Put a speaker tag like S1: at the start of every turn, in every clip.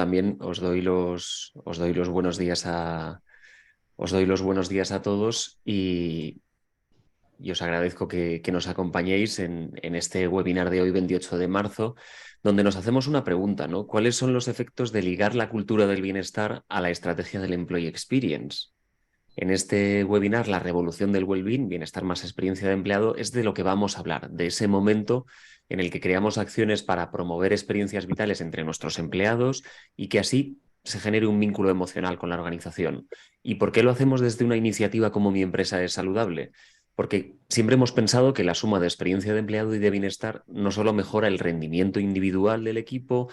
S1: También os doy los buenos días a todos y os agradezco que nos acompañéis en este webinar de hoy, 28 de marzo, donde nos hacemos una pregunta, ¿no? ¿Cuáles son los efectos de ligar la cultura del bienestar a la estrategia del Employee Experience? En este webinar, la revolución del well-being, bienestar más experiencia de empleado, es de lo que vamos a hablar, de ese momento en el que creamos acciones para promover experiencias vitales entre nuestros empleados y que así se genere un vínculo emocional con la organización. ¿Y por qué lo hacemos desde una iniciativa como Mi Empresa es Saludable? Porque siempre hemos pensado que la suma de experiencia de empleado y de bienestar no solo mejora el rendimiento individual del equipo,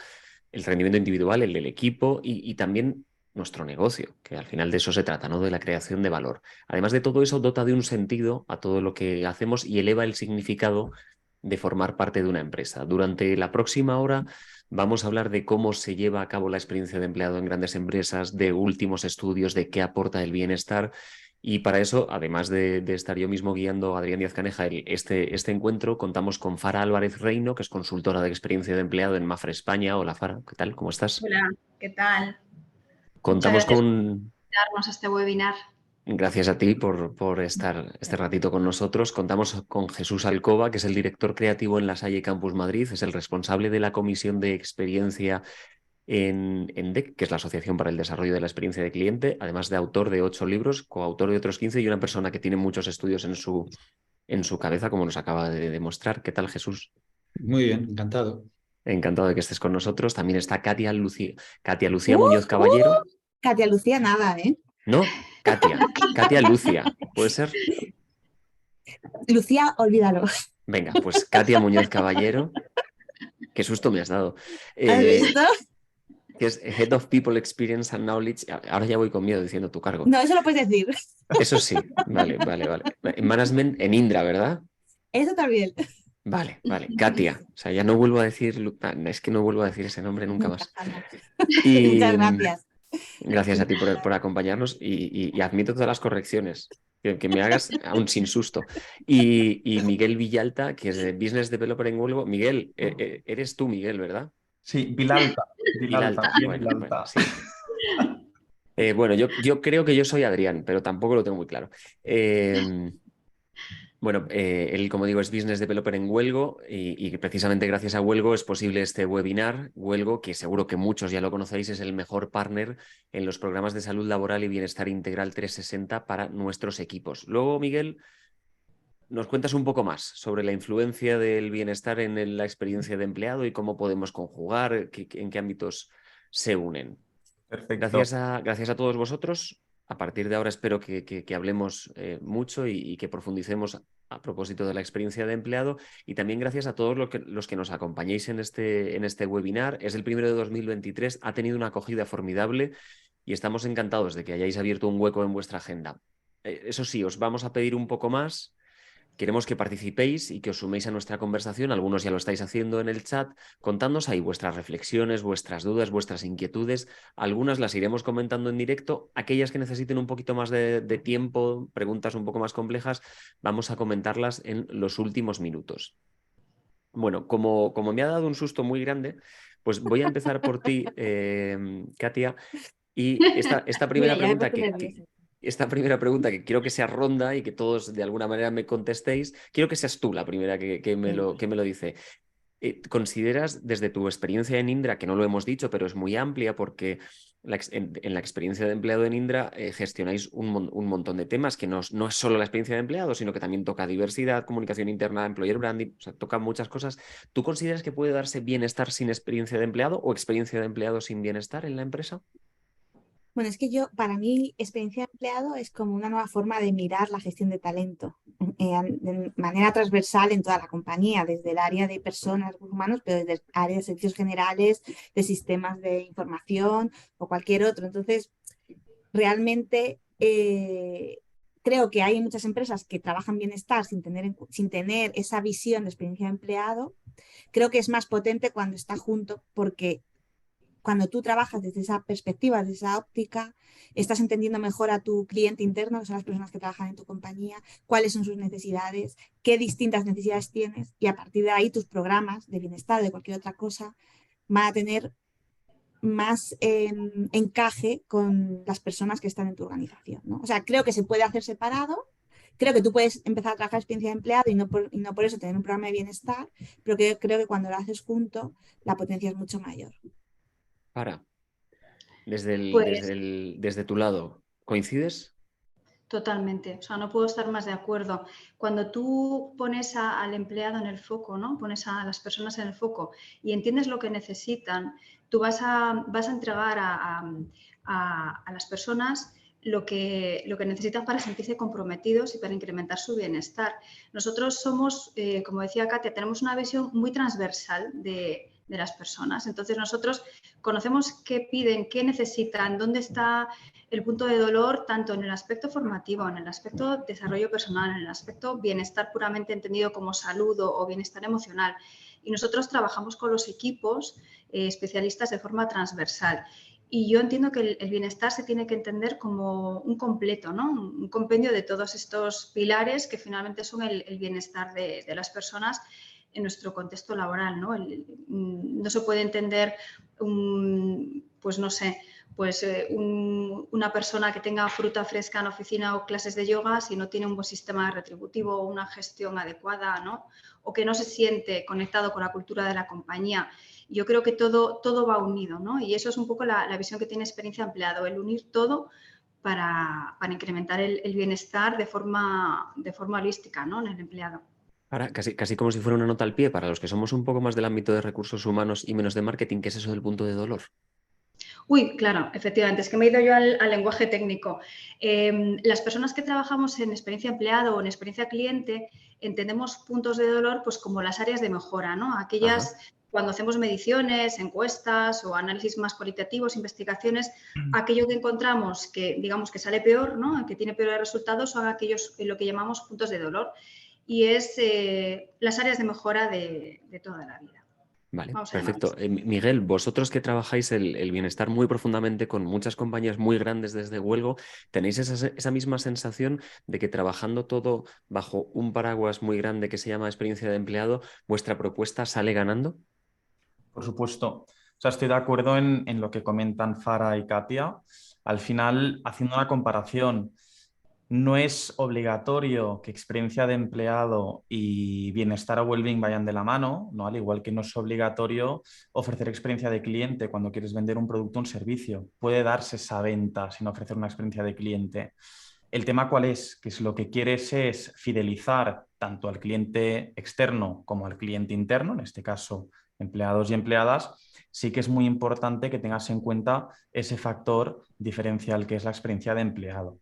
S1: el del equipo y también nuestro negocio, que al final de eso se trata, ¿no? De la creación de valor. Además de todo eso, dota de un sentido a todo lo que hacemos y eleva el significado de formar parte de una empresa. Durante la próxima hora vamos a hablar de cómo se lleva a cabo la experiencia de empleado en grandes empresas, de últimos estudios, de qué aporta el bienestar. Y para eso, además de estar yo mismo guiando a Adrián Díaz Caneja este encuentro, contamos con Fara Álvarez Reino, que es consultora de experiencia de empleado en Mafre España. Hola Fara, ¿qué tal? ¿Cómo estás?
S2: Hola, ¿qué tal? Muchas
S1: Contamos
S2: gracias por
S1: con,
S2: invitarnos a este webinar.
S1: gracias a ti por estar este ratito con nosotros. Contamos con Jesús Alcoba, que es el director creativo en La Salle Campus Madrid, es el responsable de la comisión de experiencia en DEC, que es la Asociación para el Desarrollo de la Experiencia de Cliente, además de autor de 8 libros, coautor de otros 15 y una persona que tiene muchos estudios en su cabeza, como nos acaba de demostrar. ¿Qué tal, Jesús?
S3: Muy bien, encantado.
S1: Encantado de que estés con nosotros. También está Katia Lucía
S4: Uh,
S1: Muñoz Caballero.
S4: Katia Lucía, nada, ¿eh?
S1: No, Katia Lucia, ¿puede ser?
S4: Lucía, olvídalo.
S1: Venga, pues Katia Muñoz Caballero, qué susto me has dado,
S4: ¿Has
S1: eh,
S4: visto?
S1: que es Head of People Experience and Knowledge. Ahora ya voy con miedo diciendo tu cargo.
S4: No, eso lo puedes decir.
S1: Eso sí, vale. Management en Indra, ¿verdad?
S4: Eso también.
S1: Vale. Katia, o sea, ya no vuelvo a decir, es que no vuelvo a decir ese nombre nunca
S4: Nunca,
S1: más.
S4: jamás. Muchas
S1: Y
S4: gracias.
S1: gracias a ti por acompañarnos y admito todas las correcciones que me hagas, aún sin susto. Y Miguel Villalta, que es de Business Developer en Huelva. Miguel, eres tú, Miguel, ¿verdad?
S3: Sí, Vilalta,
S1: Vilalta,
S3: Miguel
S1: bueno,
S3: Vilalta.
S1: sí. Bueno, yo creo que yo soy Adrián, pero tampoco lo tengo muy claro. Bueno, él, como digo, es Business Developer en Huelgo y precisamente gracias a Huelgo es posible este webinar. Huelgo, que seguro que muchos ya lo conocéis, es el mejor partner en los programas de salud laboral y bienestar integral 360 para nuestros equipos. Luego, Miguel, nos cuentas un poco más sobre la influencia del bienestar en la experiencia de empleado y cómo podemos conjugar, en qué ámbitos se unen.
S3: Perfecto.
S1: Gracias a todos vosotros. A partir de ahora espero que hablemos mucho y que profundicemos a propósito de la experiencia de empleado y también gracias a todos los que nos acompañéis en este webinar. Es el primero de 2023, ha tenido una acogida formidable y estamos encantados de que hayáis abierto un hueco en vuestra agenda. Eso sí, os vamos a pedir un poco más. Queremos que participéis y que os suméis a nuestra conversación. Algunos ya lo estáis haciendo en el chat. Contadnos ahí vuestras reflexiones, vuestras dudas, vuestras inquietudes. Algunas las iremos comentando en directo. Aquellas que necesiten un poquito más de tiempo, preguntas un poco más complejas, vamos a comentarlas en los últimos minutos. Bueno, como me ha dado un susto muy grande, pues voy a empezar por ti, Katia. Y esta
S4: Mira,
S1: primera
S4: ya me he
S1: pregunta
S4: puesto nerviosa.
S1: esta primera pregunta que quiero que sea ronda y que todos de alguna manera me contestéis, quiero que seas tú la primera que me lo dice. ¿Consideras desde tu experiencia en Indra, que no lo hemos dicho, pero es muy amplia porque en la experiencia de empleado en Indra gestionáis un montón de temas que no es solo la experiencia de empleado, sino que también toca diversidad, comunicación interna, employer branding, o sea, toca muchas cosas. ¿Tú consideras que puede darse bienestar sin experiencia de empleado o experiencia de empleado sin bienestar en la empresa?
S4: Bueno, es que para mí, experiencia de empleado es como una nueva forma de mirar la gestión de talento, de manera transversal en toda la compañía, desde el área de personas, recursos humanos, pero desde el área de servicios generales, de sistemas de información o cualquier otro. Entonces, realmente creo que hay muchas empresas que trabajan bienestar sin tener esa visión de experiencia de empleado. Creo que es más potente cuando está junto porque cuando tú trabajas desde esa perspectiva, desde esa óptica, estás entendiendo mejor a tu cliente interno, que son las personas que trabajan en tu compañía, cuáles son sus necesidades, qué distintas necesidades tienes y a partir de ahí tus programas de bienestar o de cualquier otra cosa van a tener más encaje con las personas que están en tu organización, ¿no? O sea, creo que se puede hacer separado, creo que tú puedes empezar a trabajar experiencia de empleado y no por eso tener un programa de bienestar, pero creo que cuando lo haces junto, la potencia es mucho mayor.
S1: Para,
S2: Pues
S1: desde tu lado, ¿coincides?
S2: totalmente, o sea, no puedo estar más de acuerdo. Cuando tú pones al empleado en el foco, ¿no? Pones a las personas en el foco y entiendes lo que necesitan, tú vas a entregar a las personas lo que necesitan para sentirse comprometidos y para incrementar su bienestar. Nosotros somos, como decía Katia, tenemos una visión muy transversal de las personas. Entonces nosotros conocemos qué piden, qué necesitan, dónde está el punto de dolor, tanto en el aspecto formativo, en el aspecto desarrollo personal, en el aspecto bienestar puramente entendido como salud o bienestar emocional. Y nosotros trabajamos con los equipos especialistas de forma transversal. Y yo entiendo que el bienestar se tiene que entender como un completo, ¿no? Un compendio de todos estos pilares que finalmente son el bienestar de las personas en nuestro contexto laboral, ¿no? No se puede entender, pues no sé, pues una persona que tenga fruta fresca en oficina o clases de yoga si no tiene un buen sistema retributivo o una gestión adecuada, ¿no? O que no se siente conectado con la cultura de la compañía. Yo creo que todo va unido, ¿no? Y eso es un poco la visión que tiene Experiencia Empleado, el unir todo para incrementar el bienestar de forma holística, ¿no? En el empleado.
S1: Para, casi como si fuera una nota al pie para los que somos un poco más del ámbito de recursos humanos y menos de marketing, ¿qué es eso del punto de dolor?
S2: Uy, claro, efectivamente, es que me he ido yo al lenguaje técnico. Las personas que trabajamos en experiencia empleado o en experiencia cliente entendemos puntos de dolor pues como las áreas de mejora, ¿no? Aquellas cuando hacemos mediciones, encuestas o análisis más cualitativos, investigaciones, aquello que encontramos que digamos que sale peor, ¿no? Que tiene peores resultados son aquellos lo que llamamos puntos de dolor y es las áreas de mejora de toda la vida.
S1: Vale,
S2: Vamos a llamar
S1: perfecto. Miguel, vosotros que trabajáis el bienestar muy profundamente con muchas compañías muy grandes desde Huelgo, ¿tenéis esa misma sensación de que trabajando todo bajo un paraguas muy grande que se llama experiencia de empleado, vuestra propuesta sale ganando?
S3: Por supuesto. O sea, estoy de acuerdo en lo que comentan Farah y Katia. Al final, haciendo una comparación, no es obligatorio que experiencia de empleado y bienestar o well-being vayan de la mano, ¿no? Al igual que no es obligatorio ofrecer experiencia de cliente cuando quieres vender un producto o un servicio. Puede darse esa venta sin ofrecer una experiencia de cliente. El tema cuál es, que si lo que quieres es fidelizar tanto al cliente externo como al cliente interno, en este caso empleados y empleadas, sí que es muy importante que tengas en cuenta ese factor diferencial que es la experiencia de empleado.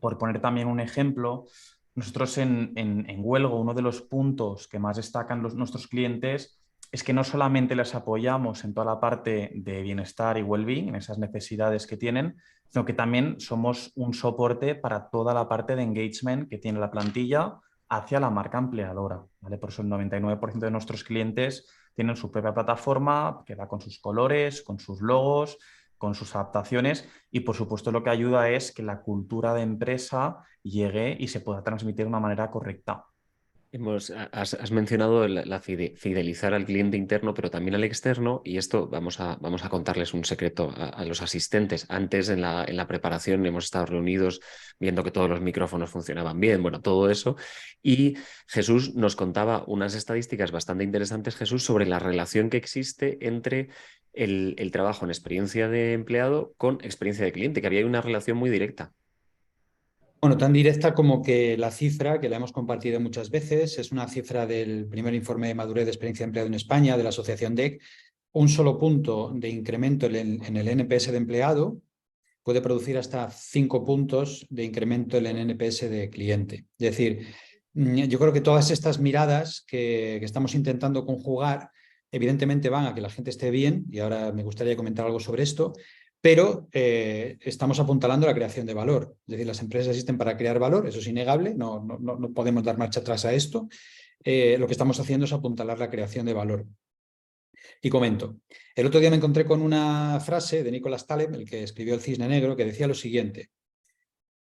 S3: Por poner también un ejemplo, nosotros en Huelgo, uno de los puntos que más destacan nuestros clientes es que no solamente les apoyamos en toda la parte de bienestar y well-being, en esas necesidades que tienen, sino que también somos un soporte para toda la parte de engagement que tiene la plantilla hacia la marca empleadora, ¿vale? Por eso el 99% de nuestros clientes tienen su propia plataforma que va con sus colores, con sus logos, con sus adaptaciones y por supuesto lo que ayuda es que la cultura de empresa llegue y se pueda transmitir de una manera correcta.
S1: Has mencionado la fidelizar al cliente interno, pero también al externo, y esto vamos a contarles un secreto a los asistentes. Antes, en la preparación, hemos estado reunidos viendo que todos los micrófonos funcionaban bien, bueno, todo eso, y Jesús nos contaba unas estadísticas bastante interesantes, Jesús, sobre la relación que existe entre el trabajo en experiencia de empleado con experiencia de cliente, que había una relación muy directa.
S5: Bueno, tan directa como que la cifra, que la hemos compartido muchas veces, es una cifra del primer informe de madurez de experiencia de empleado en España, de la asociación DEC. Un solo punto de incremento en el NPS de empleado puede producir hasta 5 puntos de incremento en el NPS de cliente. Es decir, yo creo que todas estas miradas que estamos intentando conjugar, evidentemente van a que la gente esté bien, y ahora me gustaría comentar algo sobre esto, pero estamos apuntalando la creación de valor. Es decir, las empresas existen para crear valor, eso es innegable, no podemos dar marcha atrás a esto. Lo que estamos haciendo es apuntalar la creación de valor. Y comento, el otro día me encontré con una frase de Nicolás Taleb, el que escribió El Cisne Negro, que decía lo siguiente: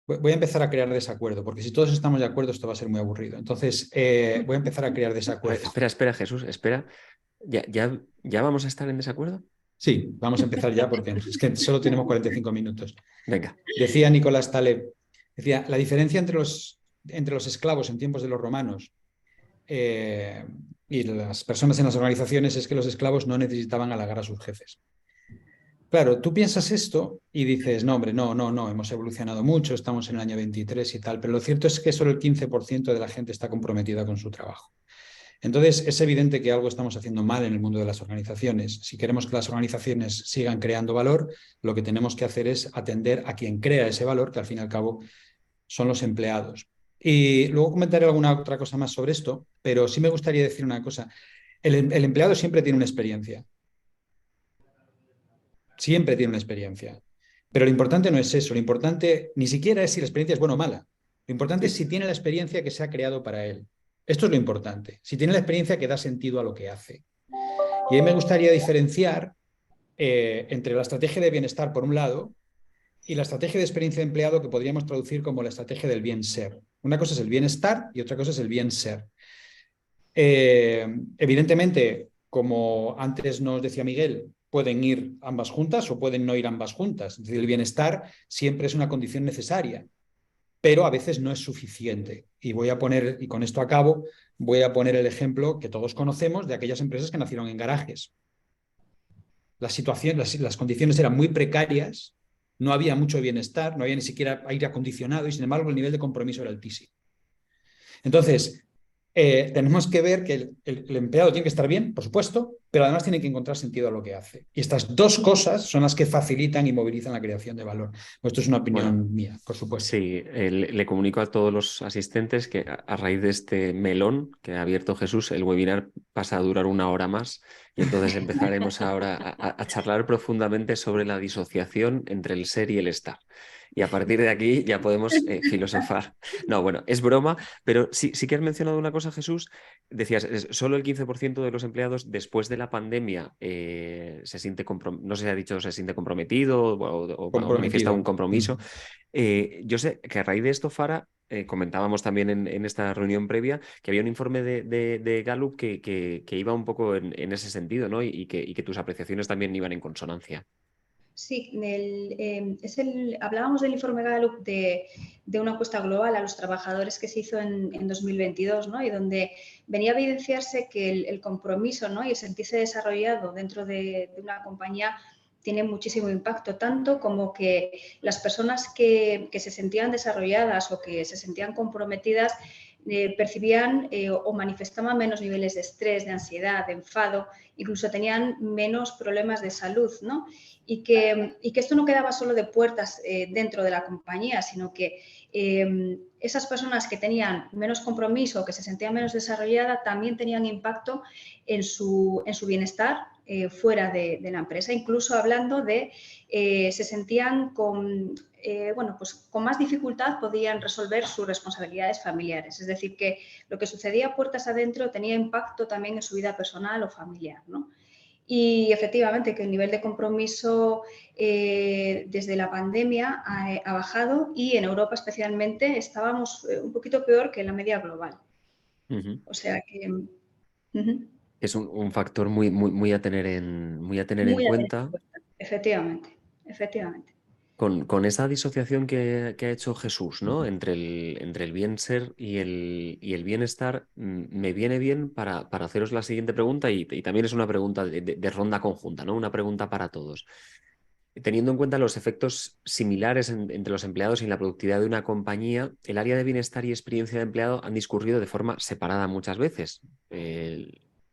S5: voy a empezar a crear desacuerdo, porque si todos estamos de acuerdo esto va a ser muy aburrido. Entonces, voy a empezar a crear desacuerdo.
S1: Espera, Jesús, espera. ¿Ya vamos a estar en desacuerdo?
S5: Sí, vamos a empezar ya porque es que solo tenemos 45 minutos.
S1: Venga.
S5: Decía Nicolás Taleb, decía, la diferencia entre los esclavos en tiempos de los romanos y las personas en las organizaciones es que los esclavos no necesitaban halagar a sus jefes. Claro, tú piensas esto y dices, no, hombre, no, hemos evolucionado mucho, estamos en el año 23 y tal, pero lo cierto es que solo el 15% de la gente está comprometida con su trabajo. Entonces, es evidente que algo estamos haciendo mal en el mundo de las organizaciones. Si queremos que las organizaciones sigan creando valor, lo que tenemos que hacer es atender a quien crea ese valor, que al fin y al cabo son los empleados. Y luego comentaré alguna otra cosa más sobre esto, pero sí me gustaría decir una cosa. El empleado siempre tiene una experiencia. Siempre tiene una experiencia. Pero lo importante no es eso. Lo importante ni siquiera es si la experiencia es buena o mala. Lo importante es si tiene la experiencia que se ha creado para él. Esto es lo importante. Si tiene la experiencia que da sentido a lo que hace. Y ahí me gustaría diferenciar entre la estrategia de bienestar, por un lado, y la estrategia de experiencia de empleado que podríamos traducir como la estrategia del bien ser. Una cosa es el bienestar y otra cosa es el bien ser. Evidentemente, como antes nos decía Miguel, pueden ir ambas juntas o pueden no ir ambas juntas. Es decir, el bienestar siempre es una condición necesaria, pero a veces no es suficiente. Y voy a poner, y con esto acabo, voy a poner el ejemplo que todos conocemos de aquellas empresas que nacieron en garajes. Las condiciones eran muy precarias, no había mucho bienestar, no había ni siquiera aire acondicionado y sin embargo el nivel de compromiso era altísimo. Entonces, tenemos que ver que el empleado tiene que estar bien, por supuesto, pero además tiene que encontrar sentido a lo que hace. Y estas dos cosas son las que facilitan y movilizan la creación de valor. Esto es una opinión mía, por supuesto.
S1: Sí, le comunico a todos los asistentes que a raíz de este melón que ha abierto Jesús, el webinar pasa a durar 1 hora más y entonces empezaremos ahora a charlar profundamente sobre la disociación entre el ser y el estar. Y a partir de aquí ya podemos filosofar. No, bueno, es broma, pero sí que has mencionado una cosa, Jesús. Decías, solo el 15% de los empleados después de la pandemia se siente, no sé si ha dicho se siente comprometido o manifiesta un compromiso. Yo sé que a raíz de esto, Fara, comentábamos también en esta reunión previa que había un informe de Gallup que iba un poco en ese sentido, ¿no? Y que tus apreciaciones también iban en consonancia.
S2: Sí, hablábamos del informe Gallup de una encuesta global a los trabajadores que se hizo en 2022, ¿no? Y donde venía a evidenciarse que el compromiso, ¿no? Y el sentirse desarrollado dentro de una compañía tiene muchísimo impacto, tanto como que las personas que se sentían desarrolladas o que se sentían comprometidas percibían o manifestaban menos niveles de estrés, de ansiedad, de enfado, incluso tenían menos problemas de salud, ¿no? Y que esto no quedaba solo de puertas dentro de la compañía, sino que esas personas que tenían menos compromiso, que se sentían menos desarrolladas, también tenían impacto en su bienestar fuera de la empresa, incluso hablando de se sentían con más dificultad podían resolver sus responsabilidades familiares. Es decir, que lo que sucedía puertas adentro tenía impacto también en su vida personal o familiar, ¿no? Y efectivamente que el nivel de compromiso desde la pandemia ha bajado y en Europa especialmente estábamos un poquito peor que la media global. O sea que...
S1: Es un factor muy a tener en cuenta.
S2: Efectivamente.
S1: Con esa disociación que ha hecho Jesús, ¿no? Entre el bien ser y el bienestar, me viene bien para haceros la siguiente pregunta y también es una pregunta de ronda conjunta, ¿no? Una pregunta para todos. Teniendo en cuenta los efectos similares entre los empleados y la productividad de una compañía, el área de bienestar y experiencia de empleado han discurrido de forma separada muchas veces.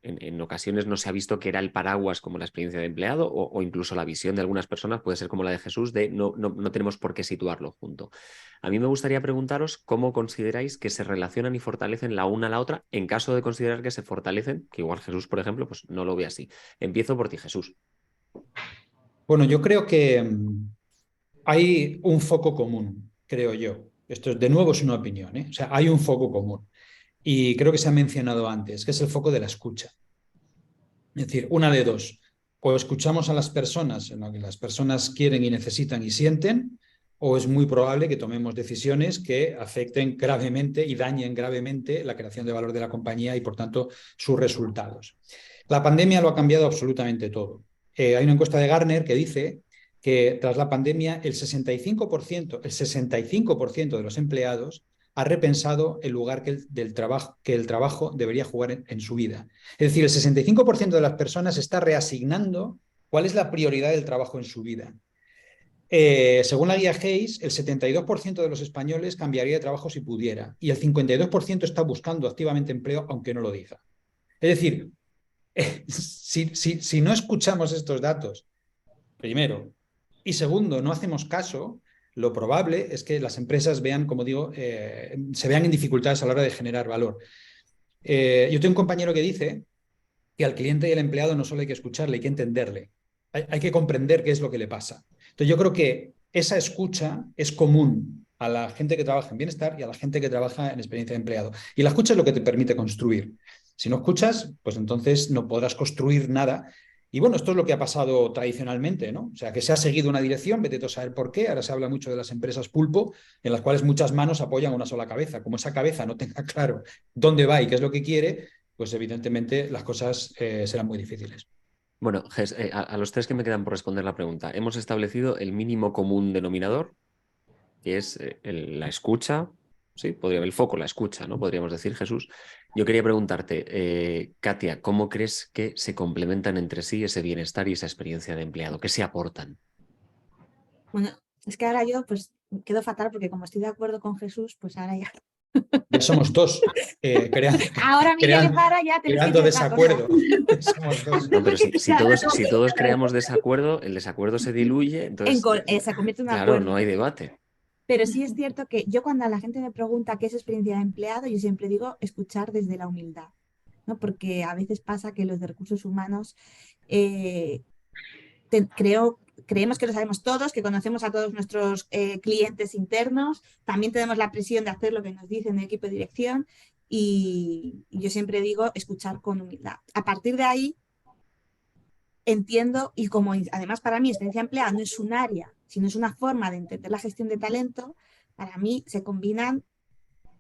S1: En ocasiones no se ha visto que era el paraguas como la experiencia de empleado o incluso la visión de algunas personas puede ser como la de Jesús de no tenemos por qué situarlo junto. A mí me gustaría preguntaros cómo consideráis que se relacionan y fortalecen la una a la otra en caso de considerar que se fortalecen, que igual Jesús, por ejemplo, pues no lo ve así. Empiezo por ti, Jesús.
S5: Bueno, yo creo que hay un foco común, creo yo. Esto de nuevo es una opinión, ¿eh? O sea, hay un foco común. Y creo que se ha mencionado antes, que es el foco de la escucha. Es decir, una de dos. O escuchamos a las personas en lo que las personas quieren y necesitan y sienten, o es muy probable que tomemos decisiones que afecten gravemente y dañen gravemente la creación de valor de la compañía y, por tanto, sus resultados. La pandemia lo ha cambiado absolutamente todo. hay una encuesta de Gartner que dice que tras la pandemia el 65% de los empleados ha repensado el lugar que el trabajo debería jugar en su vida. Es decir, el 65% de las personas está reasignando cuál es la prioridad del trabajo en su vida. Según la guía Hayes, el 72% de los españoles cambiaría de trabajo si pudiera y el 52% está buscando activamente empleo aunque no lo diga. Es decir, si no escuchamos estos datos, primero, y segundo, no hacemos caso, lo probable es que las empresas vean, como digo, se vean en dificultades a la hora de generar valor. Yo tengo un compañero que dice que al cliente y al empleado no solo hay que escucharle, hay que entenderle. Hay que comprender qué es lo que le pasa. Entonces yo creo que esa escucha es común a la gente que trabaja en bienestar y a la gente que trabaja en experiencia de empleado. Y la escucha es lo que te permite construir. Si no escuchas, pues entonces no podrás construir nada. Y bueno, esto es lo que ha pasado tradicionalmente, ¿no? O sea, que se ha seguido una dirección, vete tú a saber por qué. Ahora se habla mucho de las empresas pulpo, en las cuales muchas manos apoyan una sola cabeza. Como esa cabeza no tenga claro dónde va y qué es lo que quiere, pues evidentemente las cosas serán muy difíciles.
S1: Bueno, a los tres que me quedan por responder la pregunta, hemos establecido el mínimo común denominador, que es la escucha, sí, el foco, la escucha, ¿no? Podríamos decir, Jesús. Yo quería preguntarte, Katia, ¿cómo crees que se complementan entre sí ese bienestar y esa experiencia de empleado? ¿Qué se aportan?
S4: Bueno, es que ahora yo pues quedo fatal porque como estoy de acuerdo con Jesús, pues ahora ya.
S5: Ya somos dos,
S4: Ahora Miguel y Fara ya tenéis que
S5: creando
S4: decir otra cosa.
S5: desacuerdo. Somos dos.
S1: No, pero si todos creamos desacuerdo, el desacuerdo se diluye, entonces,
S4: Se convierte en un
S1: claro,
S4: acuerdo.
S1: no hay debate.
S4: Pero sí es cierto que yo cuando la gente me pregunta qué es experiencia de empleado, yo siempre digo escuchar desde la humildad, ¿no? Porque a veces pasa que los de recursos humanos eh, creemos que lo sabemos todos, que conocemos a todos nuestros clientes internos, también tenemos la presión de hacer lo que nos dice en el equipo de dirección y yo siempre digo escuchar con humildad. A partir de ahí entiendo y como además para mí experiencia empleada no es un área, sino es una forma de entender la gestión de talento, para mí se combinan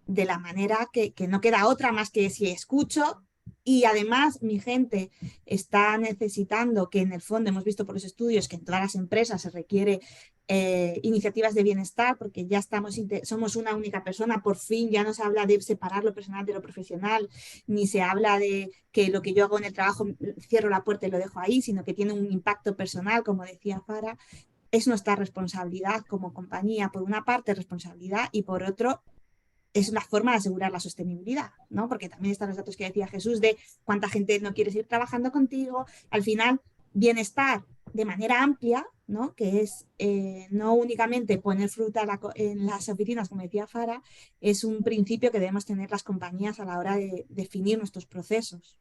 S4: de la manera que no queda otra más que si escucho y además mi gente está necesitando, que en el fondo hemos visto por los estudios que en todas las empresas se requiere iniciativas de bienestar porque ya somos una única persona, por fin ya no se habla de separar lo personal de lo profesional, ni se habla de que lo que yo hago en el trabajo cierro la puerta y lo dejo ahí, sino que tiene un impacto personal, como decía Fara. Es nuestra responsabilidad como compañía, por una parte responsabilidad y por otro es una forma de asegurar la sostenibilidad, ¿no? Porque también están los datos que decía Jesús de cuánta gente no quiere seguir trabajando contigo. Al final, bienestar de manera amplia, ¿no? Que es no únicamente poner fruta en las oficinas, como decía Fara, es un principio que debemos tener las compañías a la hora de definir nuestros procesos.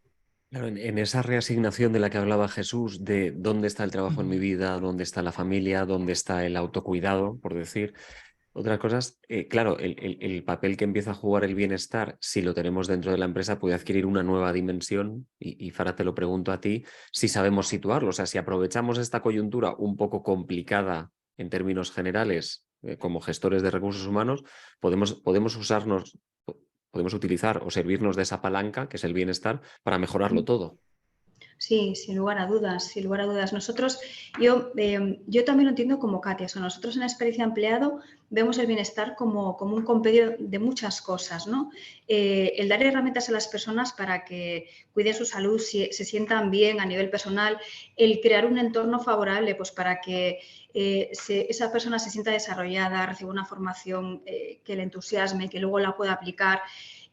S1: Claro, en esa reasignación de la que hablaba Jesús, de dónde está el trabajo en mi vida, dónde está la familia, dónde está el autocuidado, por decir otras cosas, claro, el papel que empieza a jugar el bienestar, si lo tenemos dentro de la empresa, puede adquirir una nueva dimensión y Fara, te lo pregunto a ti, si sabemos situarlo, o sea, si aprovechamos esta coyuntura un poco complicada en términos generales, como gestores de recursos humanos, podemos utilizar o servirnos de esa palanca, que es el bienestar, para mejorarlo todo.
S2: Sí, sin lugar a dudas, sin lugar a dudas. Yo también lo entiendo como Katia. O sea, nosotros en la experiencia empleado vemos el bienestar como un compendio de muchas cosas, ¿no? El dar herramientas a las personas para que cuiden su salud, se sientan bien a nivel personal, el crear un entorno favorable pues para que esa persona se sienta desarrollada, reciba una formación que le entusiasme, que luego la pueda aplicar.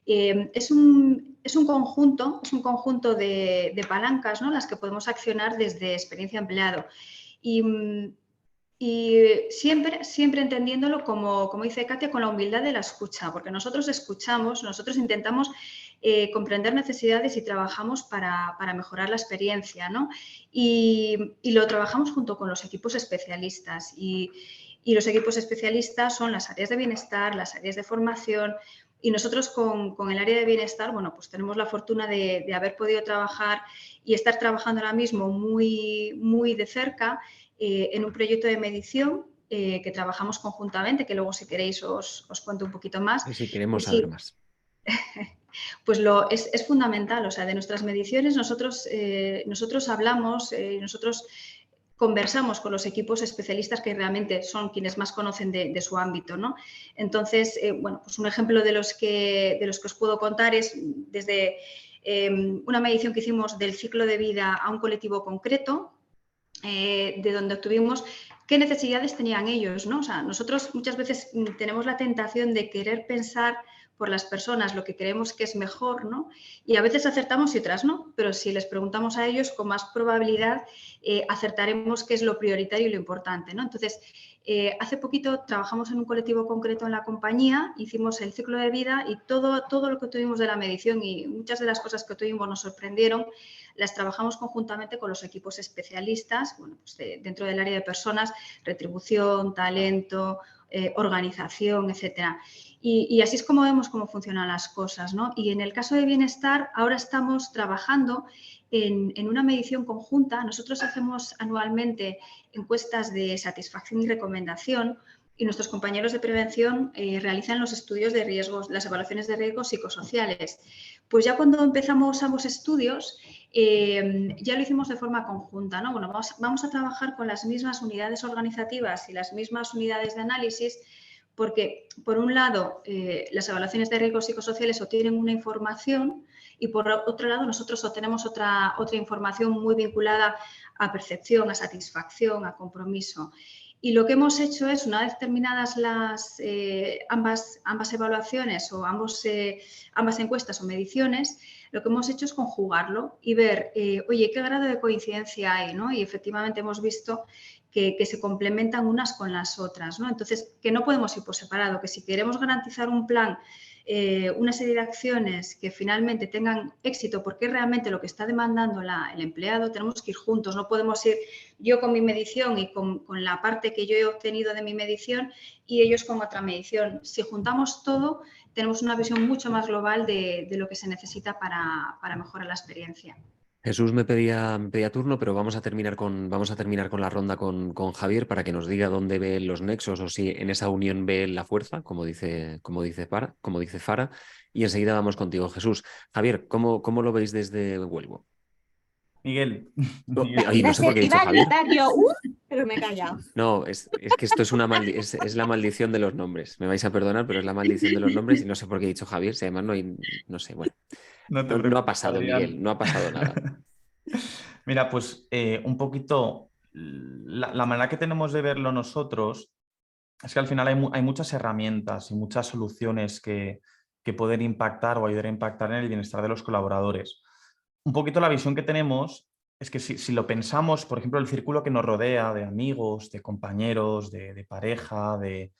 S2: Es un conjunto de palancas, ¿no? Las que podemos accionar desde experiencia empleado. Y siempre entendiéndolo, como dice Katia, con la humildad de la escucha, porque nosotros escuchamos, nosotros intentamos comprender necesidades y trabajamos para mejorar la experiencia, ¿no? Y lo trabajamos junto con los equipos especialistas. Y los equipos especialistas son las áreas de bienestar, las áreas de formación. Y nosotros con el área de bienestar, bueno, pues tenemos la fortuna de haber podido trabajar y estar trabajando ahora mismo muy, muy de cerca en un proyecto de medición que trabajamos conjuntamente, que luego si queréis os cuento un poquito más.
S1: Y si queremos
S2: Sí,
S1: saber más.
S2: Pues es fundamental, o sea, de nuestras mediciones nosotros hablamos, nosotros conversamos con los equipos especialistas que realmente son quienes más conocen de su ámbito, ¿no? Entonces, bueno, pues un ejemplo de los que os puedo contar es desde una medición que hicimos del ciclo de vida a un colectivo concreto, de donde obtuvimos qué necesidades tenían ellos, ¿no? O sea, nosotros muchas veces tenemos la tentación de querer pensar por las personas lo que creemos que es mejor, ¿no? Y a veces acertamos y otras no, pero si les preguntamos a ellos, con más probabilidad acertaremos qué es lo prioritario y lo importante, ¿no? Entonces, hace poquito trabajamos en un colectivo concreto en la compañía, hicimos el ciclo de vida y todo lo que tuvimos de la medición y muchas de las cosas que tuvimos nos sorprendieron, las trabajamos conjuntamente con los equipos especialistas, bueno, pues dentro del área de personas, retribución, talento, organización, etcétera. Y así es como vemos cómo funcionan las cosas, ¿no? Y en el caso de bienestar, ahora estamos trabajando en una medición conjunta. Nosotros hacemos anualmente encuestas de satisfacción y recomendación y nuestros compañeros de prevención realizan los estudios de riesgos, las evaluaciones de riesgos psicosociales. Pues ya cuando empezamos ambos estudios, ya lo hicimos de forma conjunta, ¿no? Bueno, vamos a trabajar con las mismas unidades organizativas y las mismas unidades de análisis porque, por un lado, las evaluaciones de riesgos psicosociales obtienen una información y, por otro lado, nosotros obtenemos otra información muy vinculada a percepción, a satisfacción, a compromiso. Y lo que hemos hecho es, una vez terminadas ambas evaluaciones o ambas encuestas o mediciones, lo que hemos hecho es conjugarlo y ver, oye, qué grado de coincidencia hay, ¿no? Y efectivamente hemos visto que se complementan unas con las otras, ¿no? Entonces, que no podemos ir por separado, que si queremos garantizar un plan, una serie de acciones que finalmente tengan éxito, porque es realmente lo que está demandando el empleado, tenemos que ir juntos, no podemos ir yo con mi medición y con la parte que yo he obtenido de mi medición y ellos con otra medición. Si juntamos todo, tenemos una visión mucho más global de lo que se necesita para mejorar la experiencia.
S1: Jesús me pedía turno, pero vamos a terminar con la ronda con Javier para que nos diga dónde ve los nexos o si en esa unión ve la fuerza, como dice Fara, y enseguida vamos contigo, Jesús. Javier, ¿cómo lo veis desde Huelvo?
S3: Miguel.
S1: Ay, no sé por qué he dicho
S4: Iba a
S1: Javier.
S4: gritar yo, pero me he callado.
S1: No, es que esto es la maldición de los nombres. Me vais a perdonar, pero es la maldición de los nombres y no sé por qué he dicho Javier, si además no sé, bueno.
S3: No te
S1: No ha
S3: preocupes,
S1: pasado,
S3: Adrián.
S1: Miguel, no ha pasado nada.
S3: Mira, pues un poquito la manera que tenemos de verlo nosotros es que al final hay muchas herramientas y muchas soluciones que pueden impactar o ayudar a impactar en el bienestar de los colaboradores. Un poquito la visión que tenemos es que si lo pensamos, por ejemplo, el círculo que nos rodea de amigos, de compañeros, de pareja, de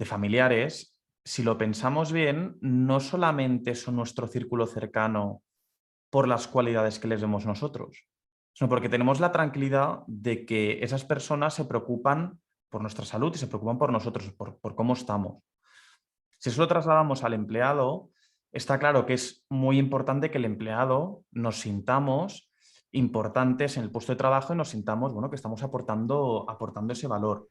S3: familiares, si lo pensamos bien, no solamente son nuestro círculo cercano por las cualidades que les vemos nosotros, sino porque tenemos la tranquilidad de que esas personas se preocupan por nuestra salud y se preocupan por nosotros, por cómo estamos. Si eso lo trasladamos al empleado, está claro que es muy importante que el empleado nos sintamos importantes en el puesto de trabajo y nos sintamos, bueno, que estamos aportando ese valor.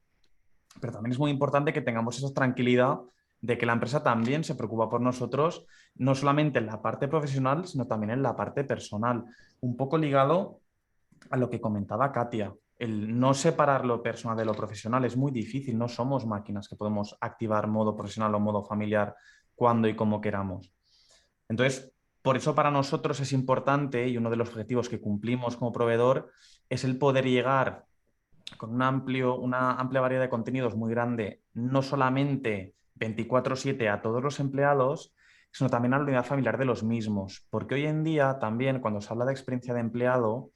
S3: Pero también es muy importante que tengamos esa tranquilidad de que la empresa también se preocupa por nosotros, no solamente en la parte profesional, sino también en la parte personal. Un poco ligado a lo que comentaba Katia, el no separar lo personal de lo profesional es muy difícil, no somos máquinas que podemos activar modo profesional o modo familiar cuando y como queramos. Entonces, por eso para nosotros es importante y uno de los objetivos que cumplimos como proveedor es el poder llegar con una amplia variedad de contenidos muy grande, no solamente 24/7 a todos los empleados, sino también a la unidad familiar de los mismos. Porque hoy en día también cuando se habla de experiencia de empleado,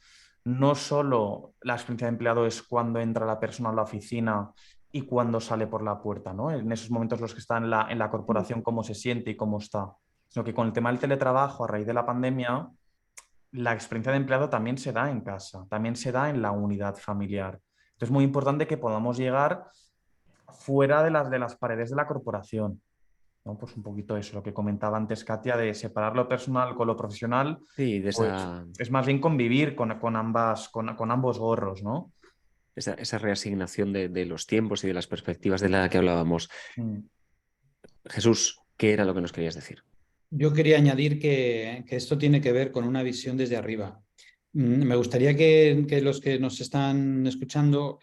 S3: no solo la experiencia de empleado es cuando entra la persona a la oficina y cuando sale por la puerta, ¿no? En esos momentos los que están en la corporación, cómo se siente y cómo está. Sino que con el tema del teletrabajo a raíz de la pandemia, la experiencia de empleado también se da en casa, también se da en la unidad familiar. Entonces es muy importante que podamos llegar fuera de las paredes de la corporación, ¿no? Pues un poquito eso, lo que comentaba antes Katia, de separar lo personal con lo profesional,
S1: Sí,
S3: pues es más bien convivir con ambos gorros, ¿no?
S1: esa reasignación de los tiempos y de las perspectivas de la que hablábamos.
S3: Mm.
S1: Jesús, ¿qué era lo que nos querías decir?
S5: Yo quería añadir que esto tiene que ver con una visión desde arriba. Me gustaría que los que nos están escuchando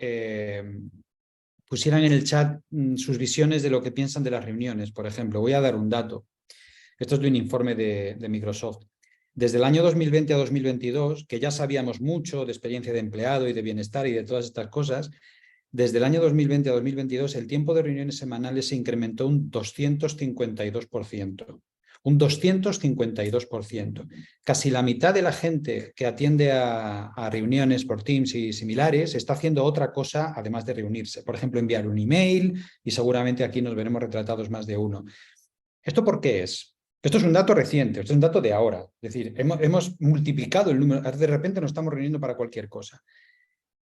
S5: pusieran en el chat sus visiones de lo que piensan de las reuniones. Por ejemplo, voy a dar un dato. Esto es de un informe de Microsoft. Desde el año 2020 a 2022, que ya sabíamos mucho de experiencia de empleado y de bienestar y de todas estas cosas, desde el año 2020 a 2022 el tiempo de reuniones semanales se incrementó un 252%. Un 252%. Casi la mitad de la gente que atiende a reuniones por Teams y similares está haciendo otra cosa además de reunirse. Por ejemplo, enviar un email, y seguramente aquí nos veremos retratados más de uno. ¿Esto por qué es? Esto es un dato reciente, esto es un dato de ahora. Es decir, hemos multiplicado el número, de repente nos estamos reuniendo para cualquier cosa.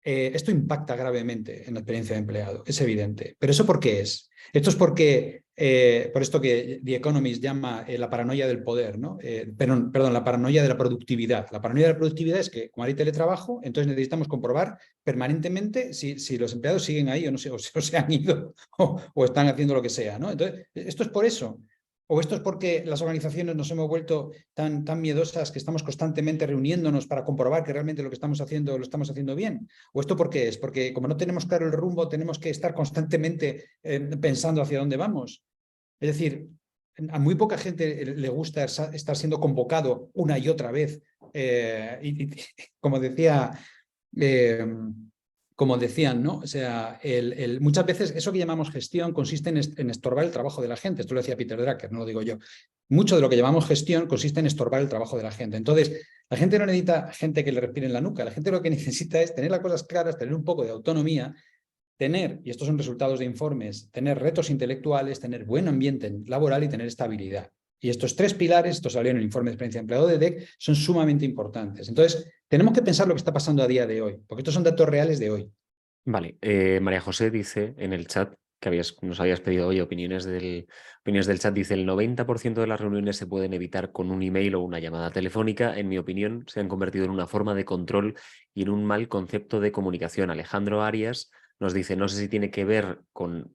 S5: Esto impacta gravemente en la experiencia de empleado, es evidente. ¿Pero eso por qué es? Esto es porque, por esto que The Economist llama la paranoia del poder, ¿no? Perdón, la paranoia de la productividad. La paranoia de la productividad es que, como hay teletrabajo, entonces necesitamos comprobar permanentemente si los empleados siguen ahí o no o se han ido o están haciendo lo que sea, ¿no? Entonces, esto es por eso. ¿O esto es porque las organizaciones nos hemos vuelto tan miedosas que estamos constantemente reuniéndonos para comprobar que realmente lo que estamos haciendo lo estamos haciendo bien? ¿O esto por qué es? Porque como no tenemos claro el rumbo, tenemos que estar constantemente pensando hacia dónde vamos. Es decir, a muy poca gente le gusta estar siendo convocado una y otra vez. Como decía... como decían, ¿no? O sea, muchas veces eso que llamamos gestión consiste en estorbar el trabajo de la gente. Esto lo decía Peter Drucker, no lo digo yo. Mucho de lo que llamamos gestión consiste en estorbar el trabajo de la gente. Entonces, la gente no necesita gente que le respire en la nuca. La gente lo que necesita es tener las cosas claras, tener un poco de autonomía, tener, y estos son resultados de informes, tener retos intelectuales, tener buen ambiente laboral y tener estabilidad. Y estos tres pilares, esto salió en el informe de experiencia de empleado de DEC, son sumamente importantes. Entonces, tenemos que pensar lo que está pasando a día de hoy, porque estos son datos reales de hoy.
S1: Vale, María José dice en el chat que nos habías pedido hoy opiniones del chat, dice el 90% de las reuniones se pueden evitar con un email o una llamada telefónica. En mi opinión, se han convertido en una forma de control y en un mal concepto de comunicación. Alejandro Arias nos dice, no sé si tiene que ver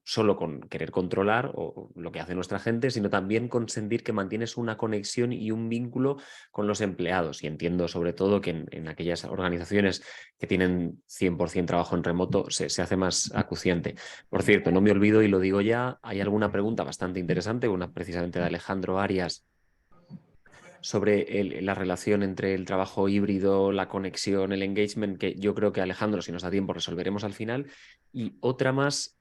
S1: solo con querer controlar o lo que hace nuestra gente, sino también con sentir que mantienes una conexión y un vínculo con los empleados. Y entiendo sobre todo que en aquellas organizaciones que tienen 100% trabajo en remoto se hace más acuciante. Por cierto, no me olvido y lo digo ya, hay alguna pregunta bastante interesante, una precisamente de Alejandro Arias, sobre la relación entre el trabajo híbrido, la conexión, el engagement, que yo creo que Alejandro, si nos da tiempo, resolveremos al final. Y otra más,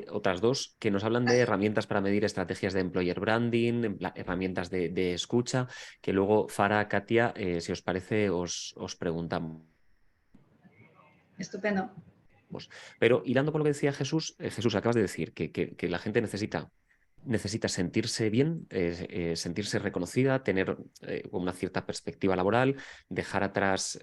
S1: otras dos, que nos hablan de herramientas para medir estrategias de employer branding, herramientas de escucha, que luego Farah, Katia, si os parece, os preguntamos.
S2: Estupendo.
S1: Pero hilando con lo que decía Jesús, Jesús, acabas de decir que la gente necesita sentirse bien, sentirse reconocida, tener una cierta perspectiva laboral, dejar atrás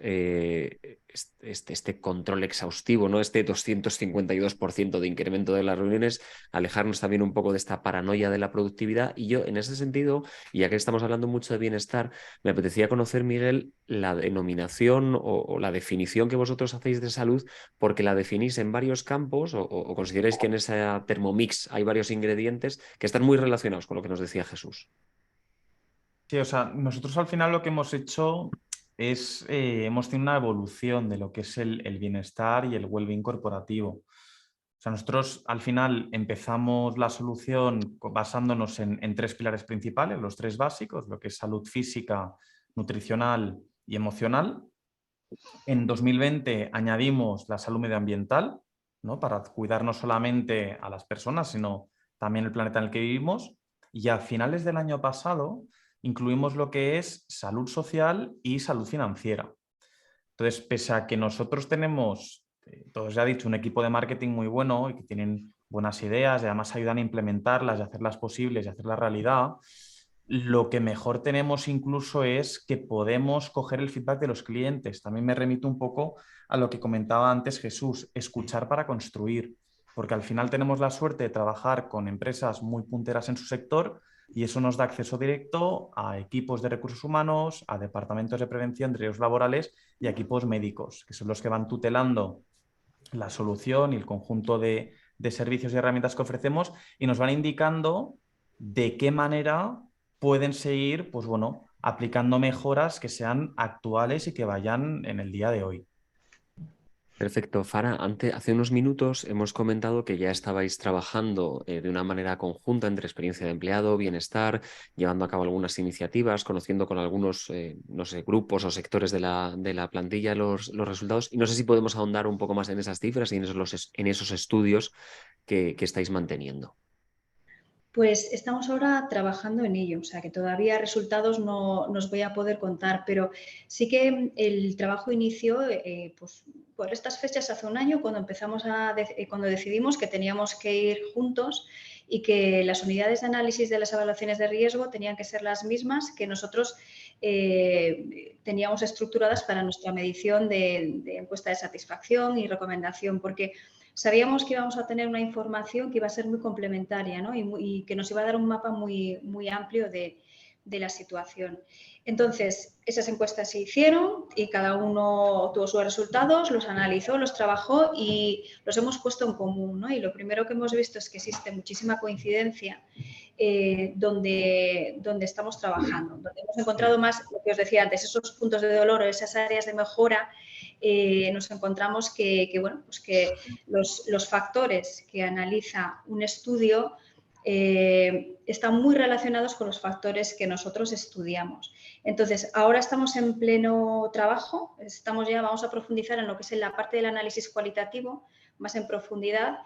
S1: este control exhaustivo, ¿no? Este 252% de incremento de las reuniones, alejarnos también un poco de esta paranoia de la productividad. Y yo, en ese sentido, y ya que estamos hablando mucho de bienestar, me apetecía conocer, Miguel, la denominación o la definición que vosotros hacéis de salud, porque la definís en varios campos o consideráis que en esa Thermomix hay varios ingredientes que están muy relacionados con lo que nos decía Jesús.
S3: Sí, o sea, nosotros al final lo que hemos hecho es, hemos tenido una evolución de lo que es el bienestar y el well-being corporativo. O sea, nosotros al final empezamos la solución basándonos en tres pilares principales, los tres básicos, lo que es salud física, nutricional y emocional. En 2020 añadimos la salud medioambiental, ¿no? Para cuidar no solamente a las personas, sino también el planeta en el que vivimos. Y a finales del año pasado incluimos lo que es salud social y salud financiera. Entonces, pese a que nosotros tenemos, todos ya he dicho, un equipo de marketing muy bueno y que tienen buenas ideas y además ayudan a implementarlas y hacerlas posibles y hacerlas realidad, lo que mejor tenemos incluso es que podemos coger el feedback de los clientes. También me remito un poco a lo que comentaba antes Jesús, escuchar para construir, porque al final tenemos la suerte de trabajar con empresas muy punteras en su sector y eso nos da acceso directo a equipos de recursos humanos, a departamentos de prevención de riesgos laborales y a equipos médicos, que son los que van tutelando la solución y el conjunto de servicios y herramientas que ofrecemos y nos van indicando de qué manera pueden seguir, pues bueno, aplicando mejoras que sean actuales y que vayan en el día de hoy.
S1: Perfecto. Fara, hace unos minutos hemos comentado que ya estabais trabajando de una manera conjunta entre experiencia de empleado, bienestar, llevando a cabo algunas iniciativas, conociendo con algunos, no sé, grupos o sectores de la plantilla los resultados. Y no sé si podemos ahondar un poco más en esas cifras y en esos estudios que estáis manteniendo.
S2: Pues estamos ahora trabajando en ello, o sea que todavía resultados no os voy a poder contar, pero sí que el trabajo inició pues, por estas fechas hace un año cuando cuando decidimos que teníamos que ir juntos y que las unidades de análisis de las evaluaciones de riesgo tenían que ser las mismas que nosotros teníamos estructuradas para nuestra medición de encuesta de satisfacción y recomendación, porque sabíamos que íbamos a tener una información que iba a ser muy complementaria, ¿no? Y que nos iba a dar un mapa muy amplio de la situación. Entonces, esas encuestas se hicieron y cada uno tuvo sus resultados, los analizó, los trabajó y los hemos puesto en común, ¿no? Y lo primero que hemos visto es que existe muchísima coincidencia donde estamos trabajando, donde hemos encontrado más, lo que os decía antes, esos puntos de dolor o esas áreas de mejora. Nos encontramos bueno, pues que los factores que analiza un estudio están muy relacionados con los factores que nosotros estudiamos. Entonces, ahora estamos en pleno trabajo, vamos a profundizar en lo que es en la parte del análisis cualitativo, más en profundidad,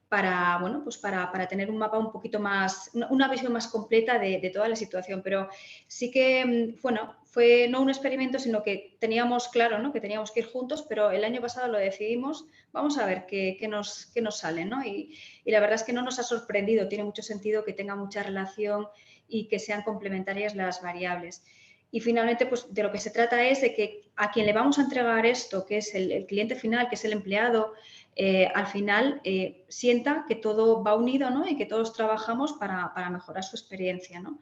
S2: para, bueno, pues para tener un mapa un poquito más, una visión más completa de toda la situación. Pero sí que, bueno, fue no un experimento, sino que teníamos claro, ¿no?, que teníamos que ir juntos, pero el año pasado lo decidimos, vamos a ver qué nos sale, ¿no? Y la verdad es que no nos ha sorprendido, tiene mucho sentido que tenga mucha relación y que sean complementarias las variables. Y finalmente, pues de lo que se trata es de que a quien le vamos a entregar esto, que es el cliente final, que es el empleado, al final sienta que todo va unido, ¿no?, y que todos trabajamos para mejorar su experiencia, ¿no?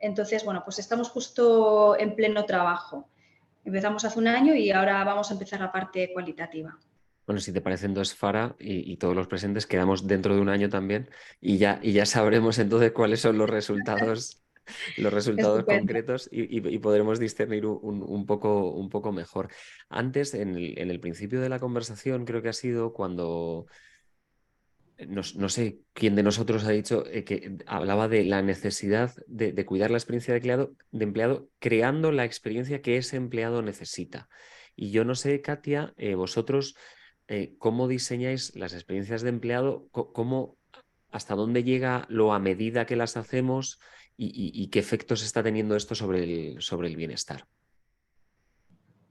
S2: Entonces, bueno, pues estamos justo en pleno trabajo. Empezamos hace un año y ahora vamos a empezar la parte cualitativa.
S1: Bueno, si te parece, entonces, Fara, y todos los presentes, quedamos dentro de un año también y ya sabremos entonces cuáles son los resultados
S2: Estupendo.
S1: concretos y podremos discernir un poco mejor. Antes, en el principio de la conversación, creo que ha sido cuando, no sé quién de nosotros ha dicho que hablaba de la necesidad de cuidar la experiencia de empleado, creando la experiencia que ese empleado necesita. Y yo no sé, Katia, vosotros, ¿cómo diseñáis las experiencias de empleado? ¿Hasta dónde llega lo a medida que las hacemos y qué efectos está teniendo esto sobre el bienestar?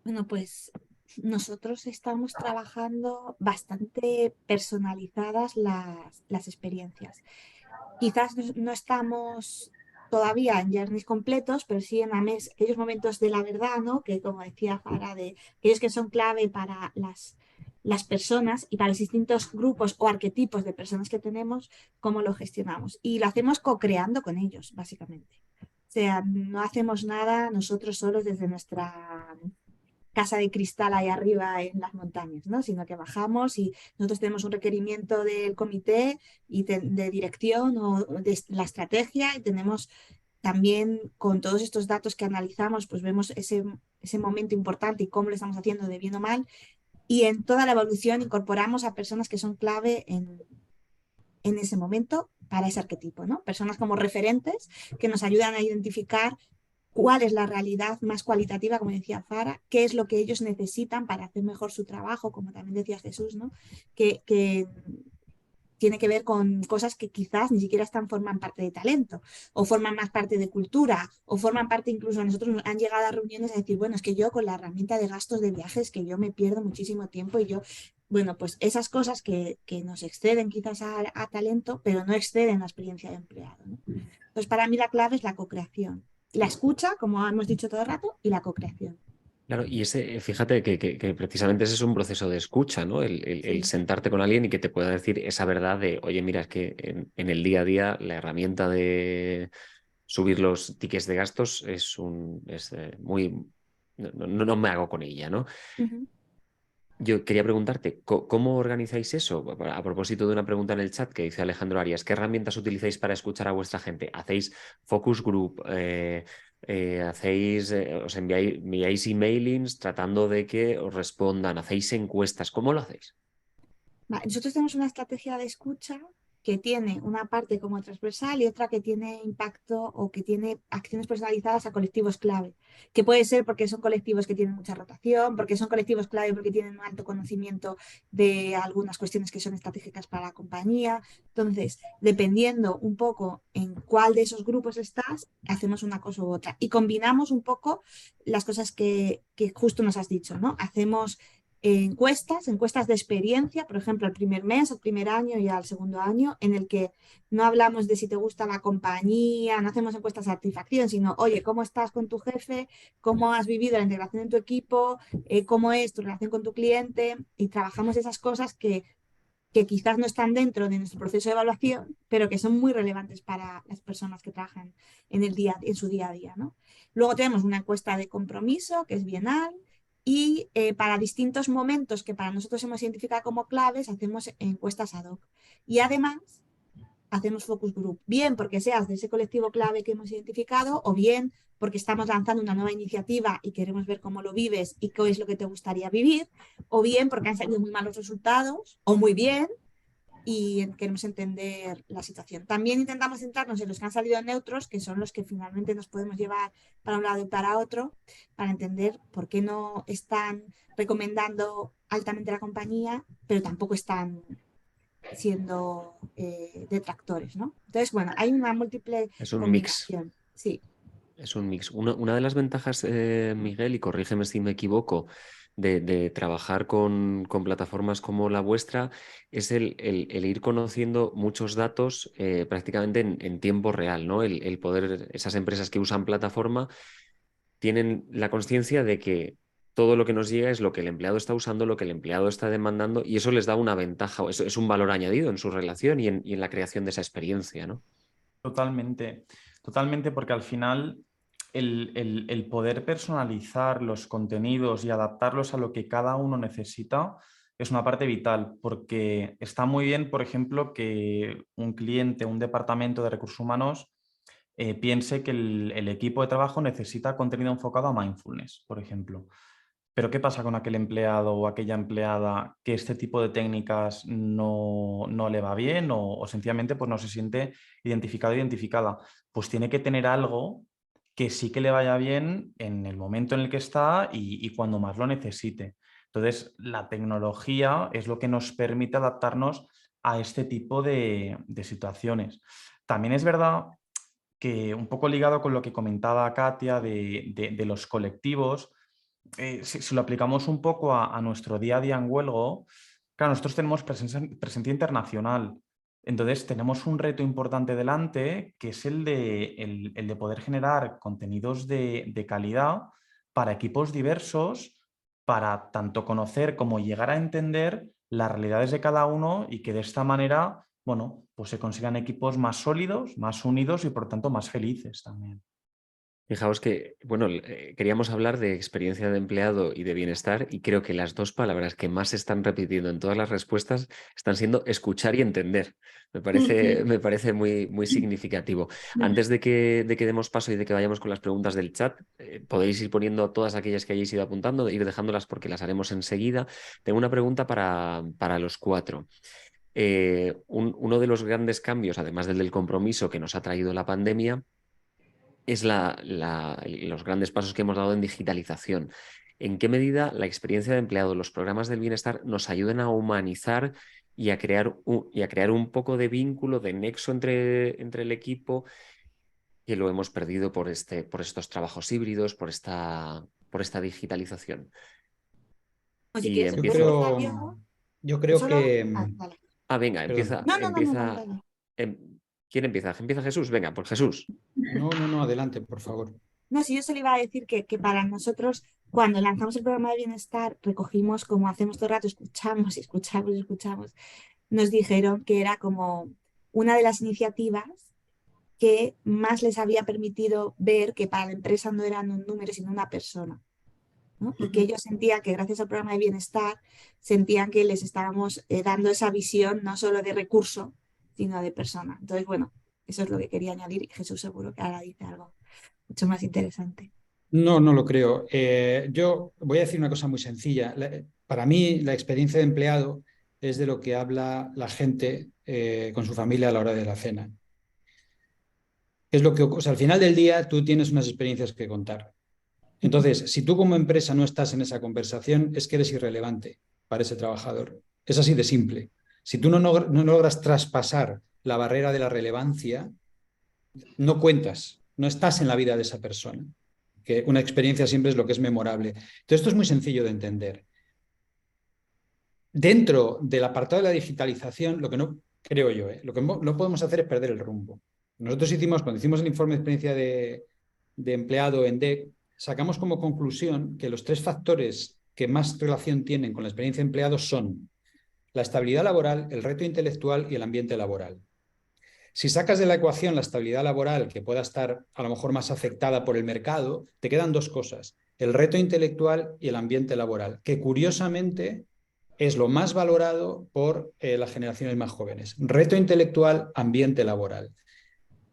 S4: Bueno, pues nosotros estamos trabajando bastante personalizadas las experiencias. Quizás no estamos todavía en journeys completos, pero sí en aquellos momentos de la verdad, ¿no? Que como decía Farah, de aquellos que son clave para las personas y para los distintos grupos o arquetipos de personas que tenemos, cómo lo gestionamos. Y lo hacemos co-creando con ellos, básicamente. O sea, no hacemos nada nosotros solos desde nuestra casa de cristal ahí arriba en las montañas, ¿no? Sino que bajamos y nosotros tenemos un requerimiento del comité y de dirección o de la estrategia y tenemos también con todos estos datos que analizamos, pues vemos ese momento importante y cómo lo estamos haciendo de bien o mal y en toda la evolución incorporamos a personas que son clave en ese momento para ese arquetipo, ¿no? Personas como referentes que nos ayudan a identificar cuál es la realidad más cualitativa, como decía Fara, qué es lo que ellos necesitan para hacer mejor su trabajo, como también decía Jesús, ¿no? Que tiene que ver con cosas que quizás ni siquiera forman parte de talento, o forman más parte de cultura, o forman parte incluso, a nosotros nos han llegado a reuniones a decir, bueno, es que yo con la herramienta de gastos de viajes, que yo me pierdo muchísimo tiempo y yo, bueno, pues esas cosas que nos exceden quizás a talento, pero no exceden la experiencia de empleado, ¿no? Entonces, para mí la clave es la co-creación. La escucha, como hemos dicho todo el rato, y la co-creación.
S1: Claro, y fíjate que precisamente ese es un proceso de escucha, ¿no? El
S4: Sí.
S1: sentarte con alguien y que te pueda decir esa verdad de, oye, mira, es que en el día a día la herramienta de subir los tickets de gastos es muy... No me hago con ella, ¿no?
S4: Uh -huh.
S1: Yo quería preguntarte, ¿cómo organizáis eso? A propósito de una pregunta en el chat que dice Alejandro Arias, ¿qué herramientas utilizáis para escuchar a vuestra gente? ¿Hacéis focus group? ¿Os enviáis emailings tratando de que os respondan? ¿Hacéis encuestas? ¿Cómo lo hacéis?
S4: Nosotros tenemos una estrategia de escucha que tiene una parte como transversal y otra que tiene impacto o que tiene acciones personalizadas a colectivos clave, que puede ser porque son colectivos que tienen mucha rotación, porque son colectivos clave porque tienen un alto conocimiento de algunas cuestiones que son estratégicas para la compañía. Entonces, dependiendo un poco en cuál de esos grupos estás, hacemos una cosa u otra y combinamos un poco las cosas que justo nos has dicho, ¿no? Hacemos encuestas de experiencia, por ejemplo, al primer mes, al primer año y al segundo año, en el que no hablamos de si te gusta la compañía, no hacemos encuestas de satisfacción, sino, oye, ¿cómo estás con tu jefe? ¿Cómo has vivido la integración en tu equipo? ¿Cómo es tu relación con tu cliente? Y trabajamos esas cosas que quizás no están dentro de nuestro proceso de evaluación, pero que son muy relevantes para las personas que trabajan en su día a día, ¿no? Luego tenemos una encuesta de compromiso, que es bienal, y para distintos momentos que para nosotros hemos identificado como claves, hacemos encuestas ad hoc. Y además, hacemos focus group, bien porque seas de ese colectivo clave que hemos identificado, o bien porque estamos lanzando una nueva iniciativa y queremos ver cómo lo vives y qué es lo que te gustaría vivir, o bien porque han salido muy malos resultados, o muy bien, y queremos entender la situación. También intentamos centrarnos en los que han salido neutros, que son los que finalmente nos podemos llevar para un lado y para otro, para entender por qué no están recomendando altamente la compañía, pero tampoco están siendo detractores, ¿no? Entonces, bueno, hay una múltiple
S1: Es un mix.
S4: combinación. Sí.
S1: Es un mix. Una de las ventajas, Miguel, y corrígeme si me equivoco, de trabajar con plataformas como la vuestra es el ir conociendo muchos datos prácticamente en tiempo real, ¿no? El poder, esas empresas que usan plataforma tienen la conciencia de que todo lo que nos llega es lo que el empleado está usando, lo que el empleado está demandando, y eso les da una ventaja, o eso es un valor añadido en su relación y en la creación de esa experiencia, ¿no?
S3: Totalmente, totalmente, porque al final el poder personalizar los contenidos y adaptarlos a lo que cada uno necesita es una parte vital, porque está muy bien, por ejemplo, que un cliente, un departamento de recursos humanos piense que el equipo de trabajo necesita contenido enfocado a mindfulness, por ejemplo. Pero ¿qué pasa con aquel empleado o aquella empleada que este tipo de técnicas no le va bien o sencillamente pues, no se siente identificado o identificada? Pues tiene que tener algo que sí que le vaya bien en el momento en el que está y cuando más lo necesite. Entonces, la tecnología es lo que nos permite adaptarnos a este tipo de situaciones. También es verdad que un poco ligado con lo que comentaba Katia de los colectivos, si lo aplicamos un poco a nuestro día a día en Huelgo, claro, nosotros tenemos presencia internacional. Entonces tenemos un reto importante delante, que es el de poder generar contenidos de calidad para equipos diversos, para tanto conocer como llegar a entender las realidades de cada uno y que de esta manera, bueno, pues se consigan equipos más sólidos, más unidos y por tanto más felices también.
S1: Fijaos que, bueno, queríamos hablar de experiencia de empleado y de bienestar y creo que las dos palabras que más se están repitiendo en todas las respuestas están siendo escuchar y entender. Me parece muy, muy significativo. Antes de que demos paso y de que vayamos con las preguntas del chat, podéis ir poniendo todas aquellas que hayáis ido apuntando, ir dejándolas porque las haremos enseguida. Tengo una pregunta para los cuatro. Uno de los grandes cambios, además del compromiso que nos ha traído la pandemia, es los grandes pasos que hemos dado en digitalización. ¿En qué medida la experiencia de empleado, los programas del bienestar nos ayudan a humanizar y a crear un poco de vínculo, de nexo entre el equipo, que lo hemos perdido por estos trabajos híbridos, por esta digitalización?
S4: O si
S1: Y
S4: quieres,
S5: Yo
S4: ¿puedo
S1: empiezo.
S4: empezar
S5: creo,
S4: yo?
S5: yo creo
S4: Solo.
S5: que,
S4: Ah, vale.
S1: Ah, venga,
S5: perdón,
S4: No, no, no, no, no,
S1: empieza.
S4: dale.
S1: ¿Quién empieza? ¿Empieza Jesús? Venga, pues Jesús.
S5: no, adelante, por favor.
S4: No, si yo se le iba a decir que para nosotros, cuando lanzamos el programa de bienestar, recogimos, como hacemos todo el rato, escuchamos y escuchamos y escuchamos, nos dijeron que era como una de las iniciativas que más les había permitido ver que para la empresa no eran un número, sino una persona. ¿no? Y que ellos sentían que gracias al programa de bienestar, sentían que les estábamos dando esa visión no solo de recurso, sino de persona. Entonces, bueno, eso es lo que quería añadir y Jesús seguro que ahora dice algo mucho más interesante.
S5: No, no lo creo. Yo voy a decir una cosa muy sencilla. Para mí, la experiencia de empleado es de lo que habla la gente con su familia a la hora de la cena. Es lo que, o sea, al final del día tú tienes unas experiencias que contar. Entonces, si tú como empresa no estás en esa conversación, es que eres irrelevante para ese trabajador. Es así de simple. Si tú no logras traspasar la barrera de la relevancia, no cuentas, no estás en la vida de esa persona. Que una experiencia siempre es lo que es memorable. Entonces, esto es muy sencillo de entender. Dentro del apartado de la digitalización, lo que no creo yo, lo que no podemos hacer es perder el rumbo. Nosotros cuando hicimos el informe de experiencia de empleado en DEC, sacamos como conclusión que los 3 factores que más relación tienen con la experiencia de empleado son la estabilidad laboral, el reto intelectual y el ambiente laboral. Si sacas de la ecuación la estabilidad laboral, que pueda estar a lo mejor más afectada por el mercado, te quedan 2 cosas, el reto intelectual y el ambiente laboral, que curiosamente es lo más valorado por las generaciones más jóvenes. Reto intelectual, ambiente laboral.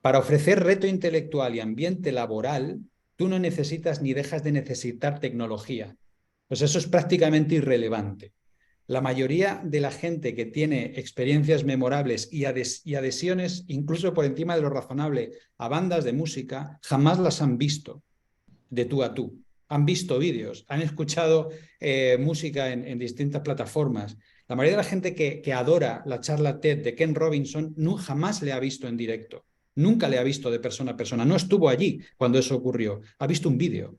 S5: Para ofrecer reto intelectual y ambiente laboral, tú no necesitas ni dejas de necesitar tecnología. Pues eso es prácticamente irrelevante. La mayoría de la gente que tiene experiencias memorables y adhesiones, incluso por encima de lo razonable, a bandas de música, jamás las han visto de tú a tú. Han visto vídeos, han escuchado música en distintas plataformas. La mayoría de la gente que adora la charla TED de Ken Robinson jamás le ha visto en directo. Nunca le ha visto de persona a persona. No estuvo allí cuando eso ocurrió. Ha visto un vídeo.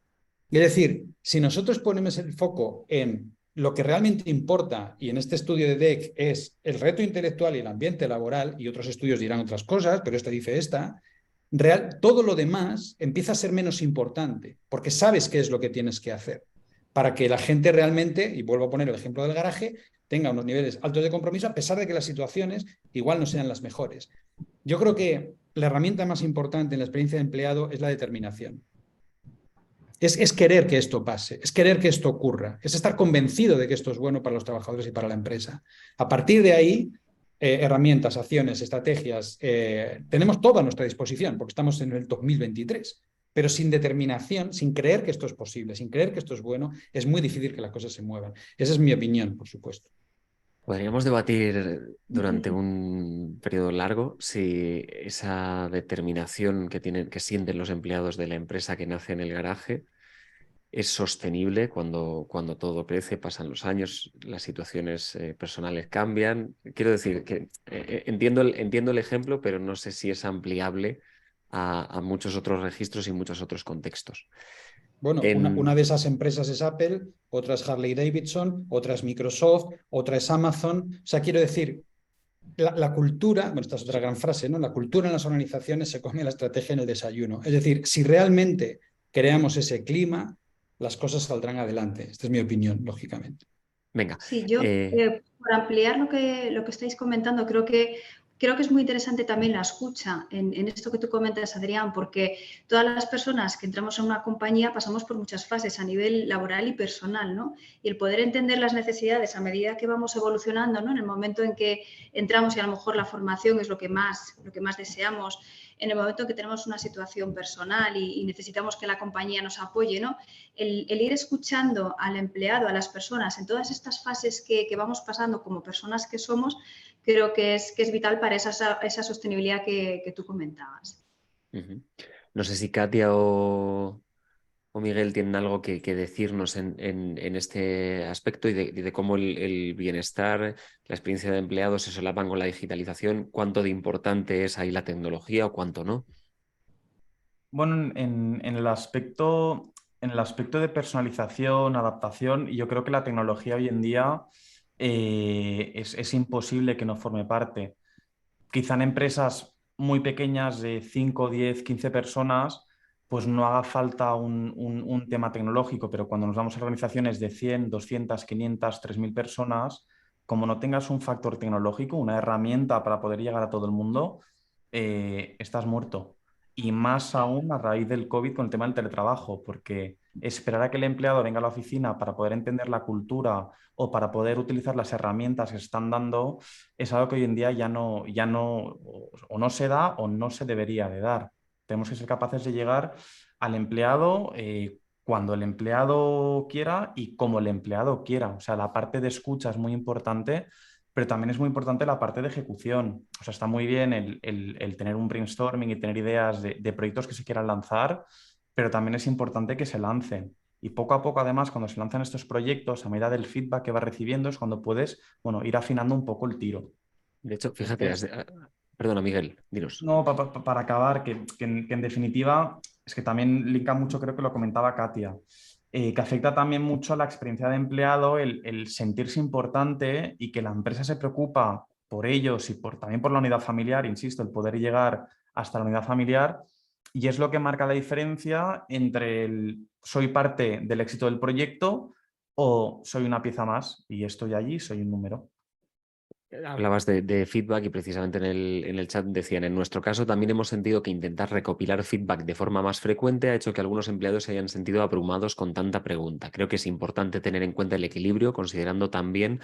S5: Es decir, si nosotros ponemos el foco en lo que realmente importa, y en este estudio de DEC es el reto intelectual y el ambiente laboral, y otros estudios dirán otras cosas, pero este dice esta, todo lo demás empieza a ser menos importante, porque sabes qué es lo que tienes que hacer para que la gente realmente, y vuelvo a poner el ejemplo del garaje, tenga unos niveles altos de compromiso, a pesar de que las situaciones igual no sean las mejores. Yo creo que la herramienta más importante en la experiencia de empleado es la determinación. Es querer que esto pase, es querer que esto ocurra, es estar convencido de que esto es bueno para los trabajadores y para la empresa. A partir de ahí, herramientas, acciones, estrategias, tenemos todo a nuestra disposición porque estamos en el 2023. Pero sin determinación, sin creer que esto es posible, sin creer que esto es bueno, es muy difícil que las cosas se muevan. Esa es mi opinión, por supuesto.
S1: Podríamos debatir durante un periodo largo si esa determinación que sienten los empleados de la empresa que nace en el garaje es sostenible cuando todo crece, pasan los años, las situaciones personales cambian. Quiero decir que entiendo el ejemplo, pero no sé si es ampliable a muchos otros registros y muchos otros contextos.
S5: Bueno, una de esas empresas es Apple, otra es Harley Davidson, otra es Microsoft, otra es Amazon. O sea, quiero decir, la cultura, bueno, esta es otra gran frase, ¿no? La cultura en las organizaciones se come la estrategia en el desayuno. Es decir, si realmente creamos ese clima, las cosas saldrán adelante. Esta es mi opinión, lógicamente.
S1: Venga.
S2: Sí, yo, por ampliar lo que estáis comentando, creo que es muy interesante también la escucha en esto que tú comentas, Adrián, porque todas las personas que entramos en una compañía pasamos por muchas fases a nivel laboral y personal, ¿no? Y el poder entender las necesidades a medida que vamos evolucionando, ¿no? En el momento en que entramos y a lo mejor la formación es lo que más deseamos, en el momento en que tenemos una situación personal y necesitamos que la compañía nos apoye, ¿no? El ir escuchando al empleado, a las personas, en todas estas fases que vamos pasando como personas que somos, creo que es vital para esa sostenibilidad que tú comentabas.
S1: Uh-huh. No sé si Katia o Miguel tienen algo que decirnos en este aspecto y de cómo el bienestar, la experiencia de empleados se solapan con la digitalización, cuánto de importante es ahí la tecnología o cuánto no.
S3: Bueno, en el aspecto de personalización, adaptación, yo creo que la tecnología hoy en día es imposible que no forme parte. Quizá en empresas muy pequeñas de 5, 10, 15 personas, pues no haga falta un tema tecnológico, pero cuando nos vamos a organizaciones de 100, 200, 500, 3.000 personas, como no tengas un factor tecnológico, una herramienta para poder llegar a todo el mundo, estás muerto. Y más aún a raíz del COVID con el tema del teletrabajo, porque esperar a que el empleado venga a la oficina para poder entender la cultura o para poder utilizar las herramientas que se están dando, es algo que hoy en día ya no o no se da o no se debería de dar. Tenemos que ser capaces de llegar al empleado cuando el empleado quiera y como el empleado quiera. O sea, la parte de escucha es muy importante, pero también es muy importante la parte de ejecución. O sea, está muy bien el tener un brainstorming y tener ideas de proyectos que se quieran lanzar, pero también es importante que se lancen. Y poco a poco, además, cuando se lanzan estos proyectos, a medida del feedback que vas recibiendo, es cuando puedes, bueno, ir afinando un poco el tiro.
S1: De hecho, fíjate,
S3: Entonces,
S1: perdona, Miguel, dinos.
S3: no, para acabar, que en definitiva es que también linka mucho, creo que lo comentaba Katia, que afecta también mucho a la experiencia de empleado el sentirse importante y que la empresa se preocupa por ellos y también por la unidad familiar, insisto, el poder llegar hasta la unidad familiar. Y es lo que marca la diferencia entre el soy parte del éxito del proyecto o soy una pieza más y estoy allí, soy un número.
S1: Hablabas de feedback y precisamente en el chat decían, en nuestro caso también hemos sentido que intentar recopilar feedback de forma más frecuente ha hecho que algunos empleados se hayan sentido abrumados con tanta pregunta. Creo que es importante tener en cuenta el equilibrio, considerando también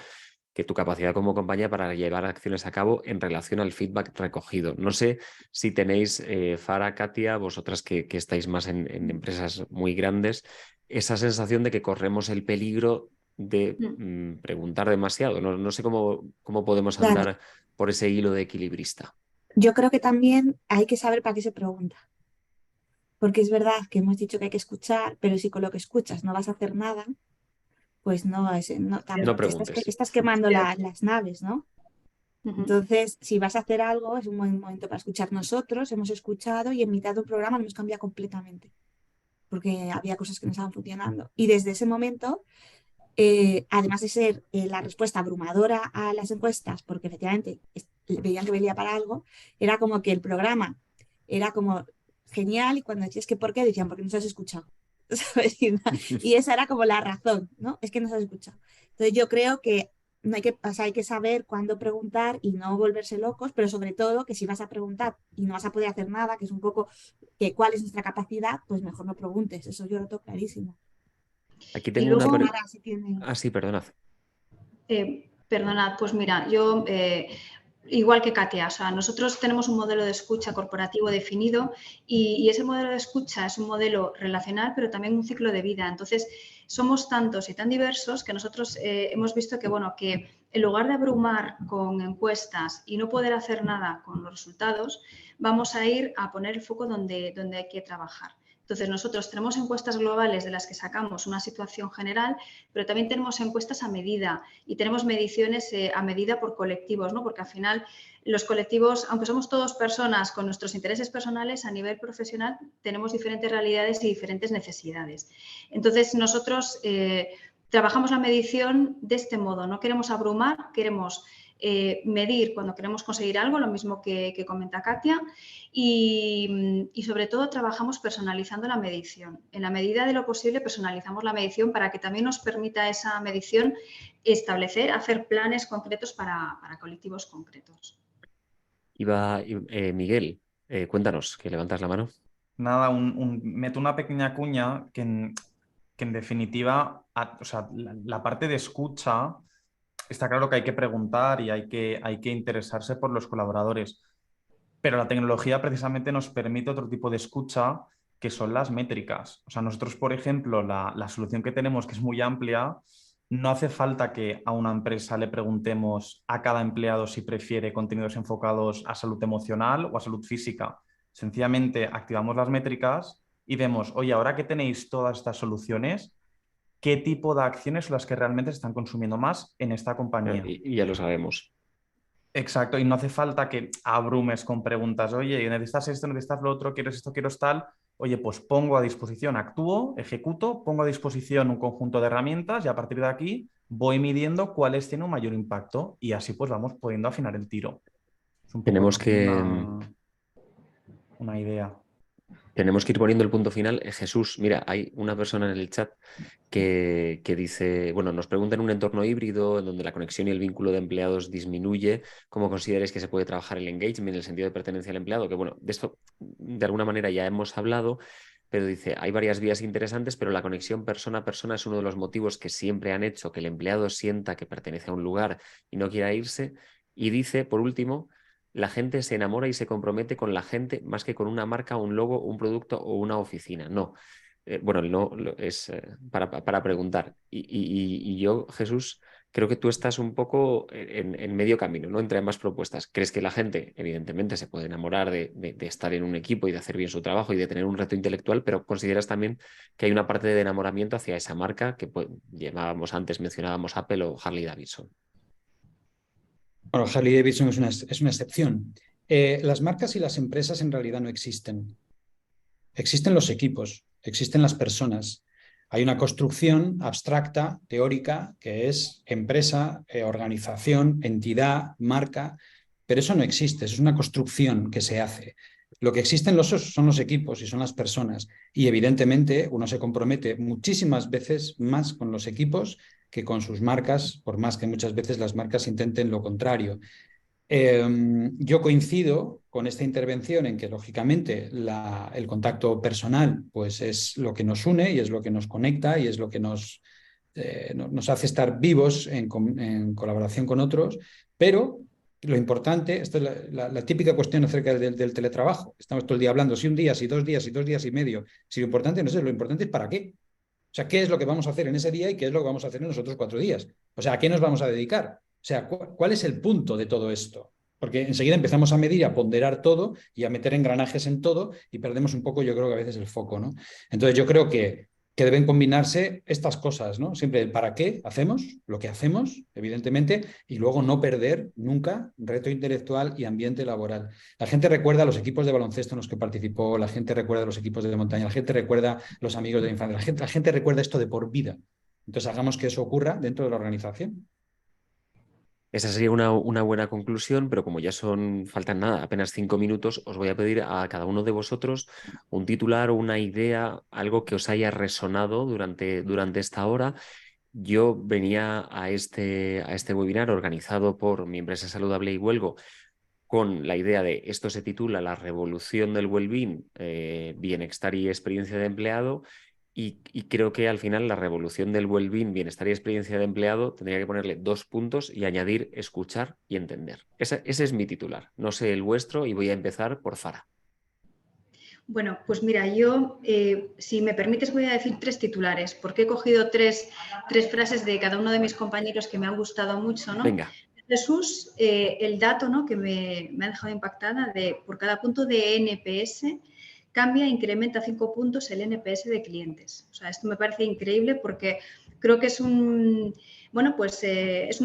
S1: que tu capacidad como compañía para llevar acciones a cabo en relación al feedback recogido. No sé si tenéis, Fara, Katia, vosotras que estáis más en empresas muy grandes, esa sensación de que corremos el peligro de preguntar demasiado. No sé cómo podemos
S4: Claro,
S1: andar por ese hilo de equilibrista.
S4: yo creo que también hay que saber para qué se pregunta. Porque es verdad que hemos dicho que hay que escuchar, pero si con lo que escuchas no vas a hacer nada, pues no,
S1: No preguntes.
S4: estás quemando las naves, ¿no?
S2: Ujú.
S4: Entonces, si vas a hacer algo, es un buen momento para escuchar. Nosotros hemos escuchado y en mitad de un programa lo hemos cambiado completamente, porque había cosas que no estaban funcionando. Y desde ese momento, además de ser la respuesta abrumadora a las encuestas, porque efectivamente veían que venía para algo, era como que el programa era como genial y cuando decías que por qué, decían, porque no se has escuchado. ¿Sabes? Y esa era como la razón, ¿no? Es que no se has escuchado. Entonces yo creo que no hay que, o sea, hay que saber cuándo preguntar y no volverse locos, pero sobre todo que si vas a preguntar y no vas a poder hacer nada, que es un poco que cuál es nuestra capacidad, pues mejor no preguntes. Eso yo lo tengo clarísimo.
S1: Aquí
S4: Y
S1: tengo una...
S4: luego, ahora sí tiene...
S1: Ah, sí, perdonad.
S2: Perdonad, pues mira, yo igual que Katia, o sea, nosotros tenemos un modelo de escucha corporativo definido y ese modelo de escucha es un modelo relacional, pero también un ciclo de vida. Entonces, somos tantos y tan diversos que nosotros hemos visto que, bueno, que en lugar de abrumar con encuestas y no poder hacer nada con los resultados, vamos a ir a poner el foco donde hay que trabajar. Entonces, nosotros tenemos encuestas globales de las que sacamos una situación general, pero también tenemos encuestas a medida y tenemos mediciones a medida por colectivos, ¿no? Porque al final los colectivos, aunque somos todos personas con nuestros intereses personales, a nivel profesional tenemos diferentes realidades y diferentes necesidades. Entonces, nosotros trabajamos la medición de este modo, no queremos abrumar, queremos medir cuando queremos conseguir algo, lo mismo que comenta Katia, y sobre todo trabajamos personalizando la medición. En la medida de lo posible personalizamos la medición para que también nos permita esa medición hacer planes concretos para colectivos concretos.
S1: Miguel, cuéntanos, que levantas la mano.
S3: Nada, meto una pequeña cuña que en definitiva, o sea, la parte de escucha, está claro que hay que preguntar y hay que interesarse por los colaboradores, pero la tecnología precisamente nos permite otro tipo de escucha que son las métricas. O sea, nosotros, por ejemplo, la solución que tenemos, que es muy amplia, no hace falta que a una empresa le preguntemos a cada empleado si prefiere contenidos enfocados a salud emocional o a salud física. Sencillamente activamos las métricas y vemos, oye, ahora que tenéis todas estas soluciones, ¿qué tipo de acciones son las que realmente se están consumiendo más en esta compañía?
S1: Y ya lo sabemos.
S3: Exacto, y no hace falta que abrumes con preguntas, oye, necesitas esto, necesitas lo otro, quieres esto, quieres tal. Oye, pues pongo a disposición, actúo, ejecuto, pongo a disposición un conjunto de herramientas y a partir de aquí voy midiendo cuáles tienen un mayor impacto y así pues vamos pudiendo afinar el tiro. Es un poco
S1: Tenemos
S3: también
S1: que,
S3: una idea.
S1: Tenemos que ir poniendo el punto final. Jesús, mira, hay una persona en el chat que dice, bueno, nos pregunta en un entorno híbrido en donde la conexión y el vínculo de empleados disminuye, ¿cómo consideráis que se puede trabajar el engagement en el sentido de pertenencia al empleado? Que bueno, de esto de alguna manera ya hemos hablado, pero dice, hay varias vías interesantes, pero la conexión persona a persona es uno de los motivos que siempre han hecho que el empleado sienta que pertenece a un lugar y no quiera irse. Y dice, por último, la gente se enamora y se compromete con la gente más que con una marca, un logo, un producto o una oficina. No. Bueno, no es para preguntar. Y yo, Jesús, creo que tú estás un poco en medio camino, ¿no? Entre ambas propuestas. ¿Crees que la gente, evidentemente, se puede enamorar de estar en un equipo y de hacer bien su trabajo y de tener un reto intelectual, pero consideras también que hay una parte de enamoramiento hacia esa marca que pues, llamábamos antes, mencionábamos Apple o Harley Davidson?
S5: Bueno, Harley Davidson es una excepción. Las marcas y las empresas en realidad no existen. Existen los equipos, existen las personas. Hay una construcción abstracta, teórica, que es empresa, organización, entidad, marca, pero eso no existe, es una construcción que se hace. Lo que existen son los equipos y son las personas. Y evidentemente uno se compromete muchísimas veces más con los equipos que con sus marcas, por más que muchas veces las marcas intenten lo contrario. Yo coincido con esta intervención en que, lógicamente, el contacto personal pues, es lo que nos une y es lo que nos conecta y es lo que nos hace estar vivos en colaboración con otros, pero lo importante, esta es la típica cuestión acerca del teletrabajo. Estamos todo el día hablando, si un día, si 2 días, si 2 días y medio. Si lo importante no es eso, lo importante es para qué. O sea, ¿qué es lo que vamos a hacer en ese día y qué es lo que vamos a hacer en los otros 4 días? O sea, ¿a qué nos vamos a dedicar? O sea, ¿cuál es el punto de todo esto? Porque enseguida empezamos a medir, a ponderar todo y a meter engranajes en todo y perdemos un poco, yo creo que a veces el foco, ¿no? Entonces yo creo que deben combinarse estas cosas, ¿no? Siempre el para qué hacemos, lo que hacemos, evidentemente, y luego no perder nunca reto intelectual y ambiente laboral. La gente recuerda los equipos de baloncesto en los que participó, la gente recuerda los equipos de montaña, la gente recuerda los amigos de la infancia, la gente recuerda esto de por vida. Entonces hagamos que eso ocurra dentro de la organización.
S1: Esa sería una buena conclusión, pero como ya faltan nada, apenas 5 minutos, os voy a pedir a cada uno de vosotros un titular o una idea, algo que os haya resonado durante esta hora. Yo venía a este webinar organizado por mi empresa Saludable y Huelgo con la idea de esto se titula La revolución del well-being, bienestar y experiencia de empleado. Y creo que al final la revolución del well-being, bienestar y experiencia de empleado tendría que ponerle 2 puntos y añadir escuchar y entender. Ese es mi titular. No sé el vuestro y voy a empezar por Fara.
S2: Bueno, pues mira, yo, si me permites, voy a decir 3 titulares, porque he cogido tres frases de cada uno de mis compañeros que me han gustado mucho, ¿no?
S1: Venga.
S2: Jesús, el dato, ¿no?, que me ha dejado impactada, por cada punto de NPS cambia, incrementa 5 puntos el NPS de clientes. O sea, esto me parece increíble porque creo que es es un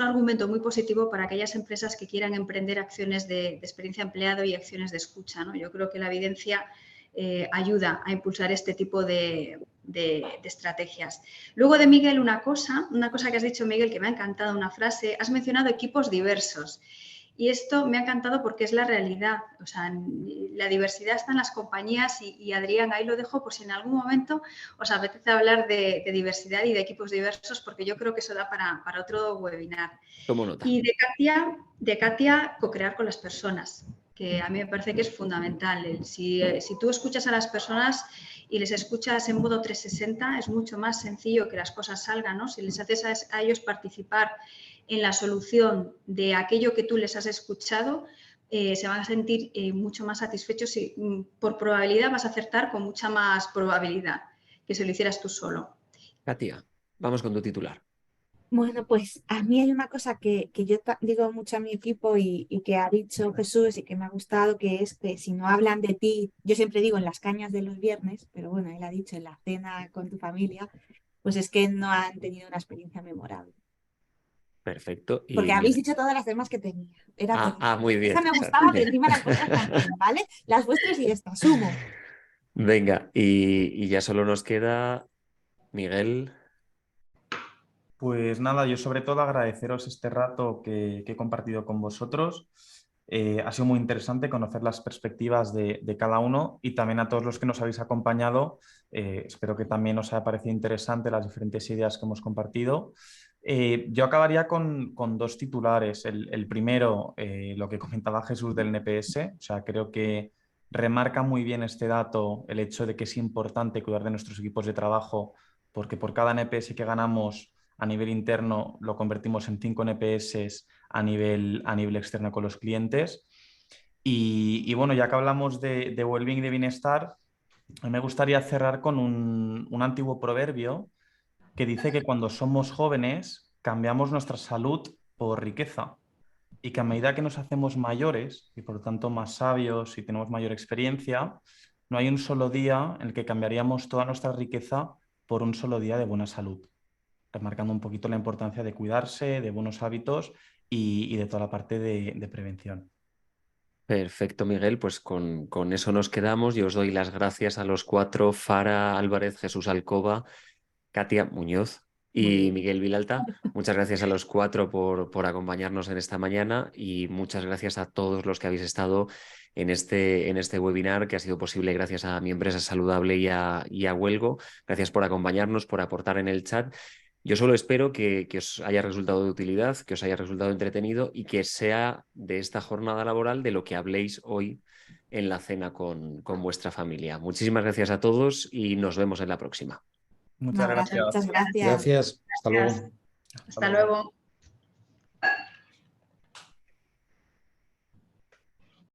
S2: argumento muy positivo para aquellas empresas que quieran emprender acciones de experiencia empleado y acciones de escucha, ¿no? Yo creo que la evidencia ayuda a impulsar este tipo de estrategias. Luego de Miguel, una cosa que has dicho, Miguel, que me ha encantado, una frase, has mencionado equipos diversos. Y esto me ha encantado porque es la realidad. O sea, la diversidad está en las compañías y Adrián, ahí lo dejo por si en algún momento os apetece hablar de diversidad y de equipos diversos, porque yo creo que eso da para otro webinar.
S1: Tomo nota.
S2: Y de Katia, co-crear con las personas, que a mí me parece que es fundamental. Si tú escuchas a las personas y les escuchas en modo 360, es mucho más sencillo que las cosas salgan, ¿no? Si les haces a ellos participar en la solución de aquello que tú les has escuchado, se van a sentir mucho más satisfechos y por probabilidad vas a acertar con mucha más probabilidad que si lo hicieras tú solo.
S1: Katia, vamos con tu titular.
S4: Bueno, pues a mí hay una cosa que yo digo mucho a mi equipo y que ha dicho Jesús y que me ha gustado, que es que si no hablan de ti, yo siempre digo en las cañas de los viernes, pero bueno, él ha dicho en la cena con tu familia, pues es que no han tenido una experiencia memorable.
S1: Perfecto.
S4: Porque habéis dicho todas las demás que tenía.
S1: Muy bien.
S4: Esa me gustaba, pero encima la cosas también, ¿vale? Las vuestras y estas, sumo.
S1: Venga, y ya solo nos queda Miguel.
S3: Pues nada, yo sobre todo agradeceros este rato que he compartido con vosotros. Ha sido muy interesante conocer las perspectivas de cada uno y también a todos los que nos habéis acompañado. Espero que también os haya parecido interesante las diferentes ideas que hemos compartido. Yo acabaría con 2 titulares. El primero, lo que comentaba Jesús del NPS. O sea, creo que remarca muy bien este dato, el hecho de que es importante cuidar de nuestros equipos de trabajo, porque por cada NPS que ganamos a nivel interno lo convertimos en 5 NPS a nivel externo con los clientes. Y bueno, ya que hablamos de well-being, de bienestar, a mí me gustaría cerrar con un antiguo proverbio que dice que cuando somos jóvenes cambiamos nuestra salud por riqueza y que a medida que nos hacemos mayores y por lo tanto más sabios y tenemos mayor experiencia, no hay un solo día en el que cambiaríamos toda nuestra riqueza por un solo día de buena salud, remarcando un poquito la importancia de cuidarse, de buenos hábitos y de toda la parte de prevención.
S1: Perfecto, Miguel, pues con eso nos quedamos. Yo os doy las gracias a los cuatro, Fara Álvarez, Jesús Alcoba, Katia Muñoz
S2: Muy
S1: y
S2: bien.
S1: Miguel Vilalta. Muchas gracias a los cuatro por acompañarnos en esta mañana y muchas gracias a todos los que habéis estado en este webinar que ha sido posible gracias a Mi Empresa Saludable y a Huelgo. Gracias por acompañarnos, por aportar en el chat. Yo solo espero que os haya resultado de utilidad, que os haya resultado entretenido y que sea de esta jornada laboral de lo que habléis hoy en la cena con vuestra familia. Muchísimas gracias a todos y nos vemos en la próxima.
S3: Muchas
S4: Un abrazo,
S3: gracias.
S4: muchas gracias.
S5: Gracias. Hasta luego.
S2: Hasta luego.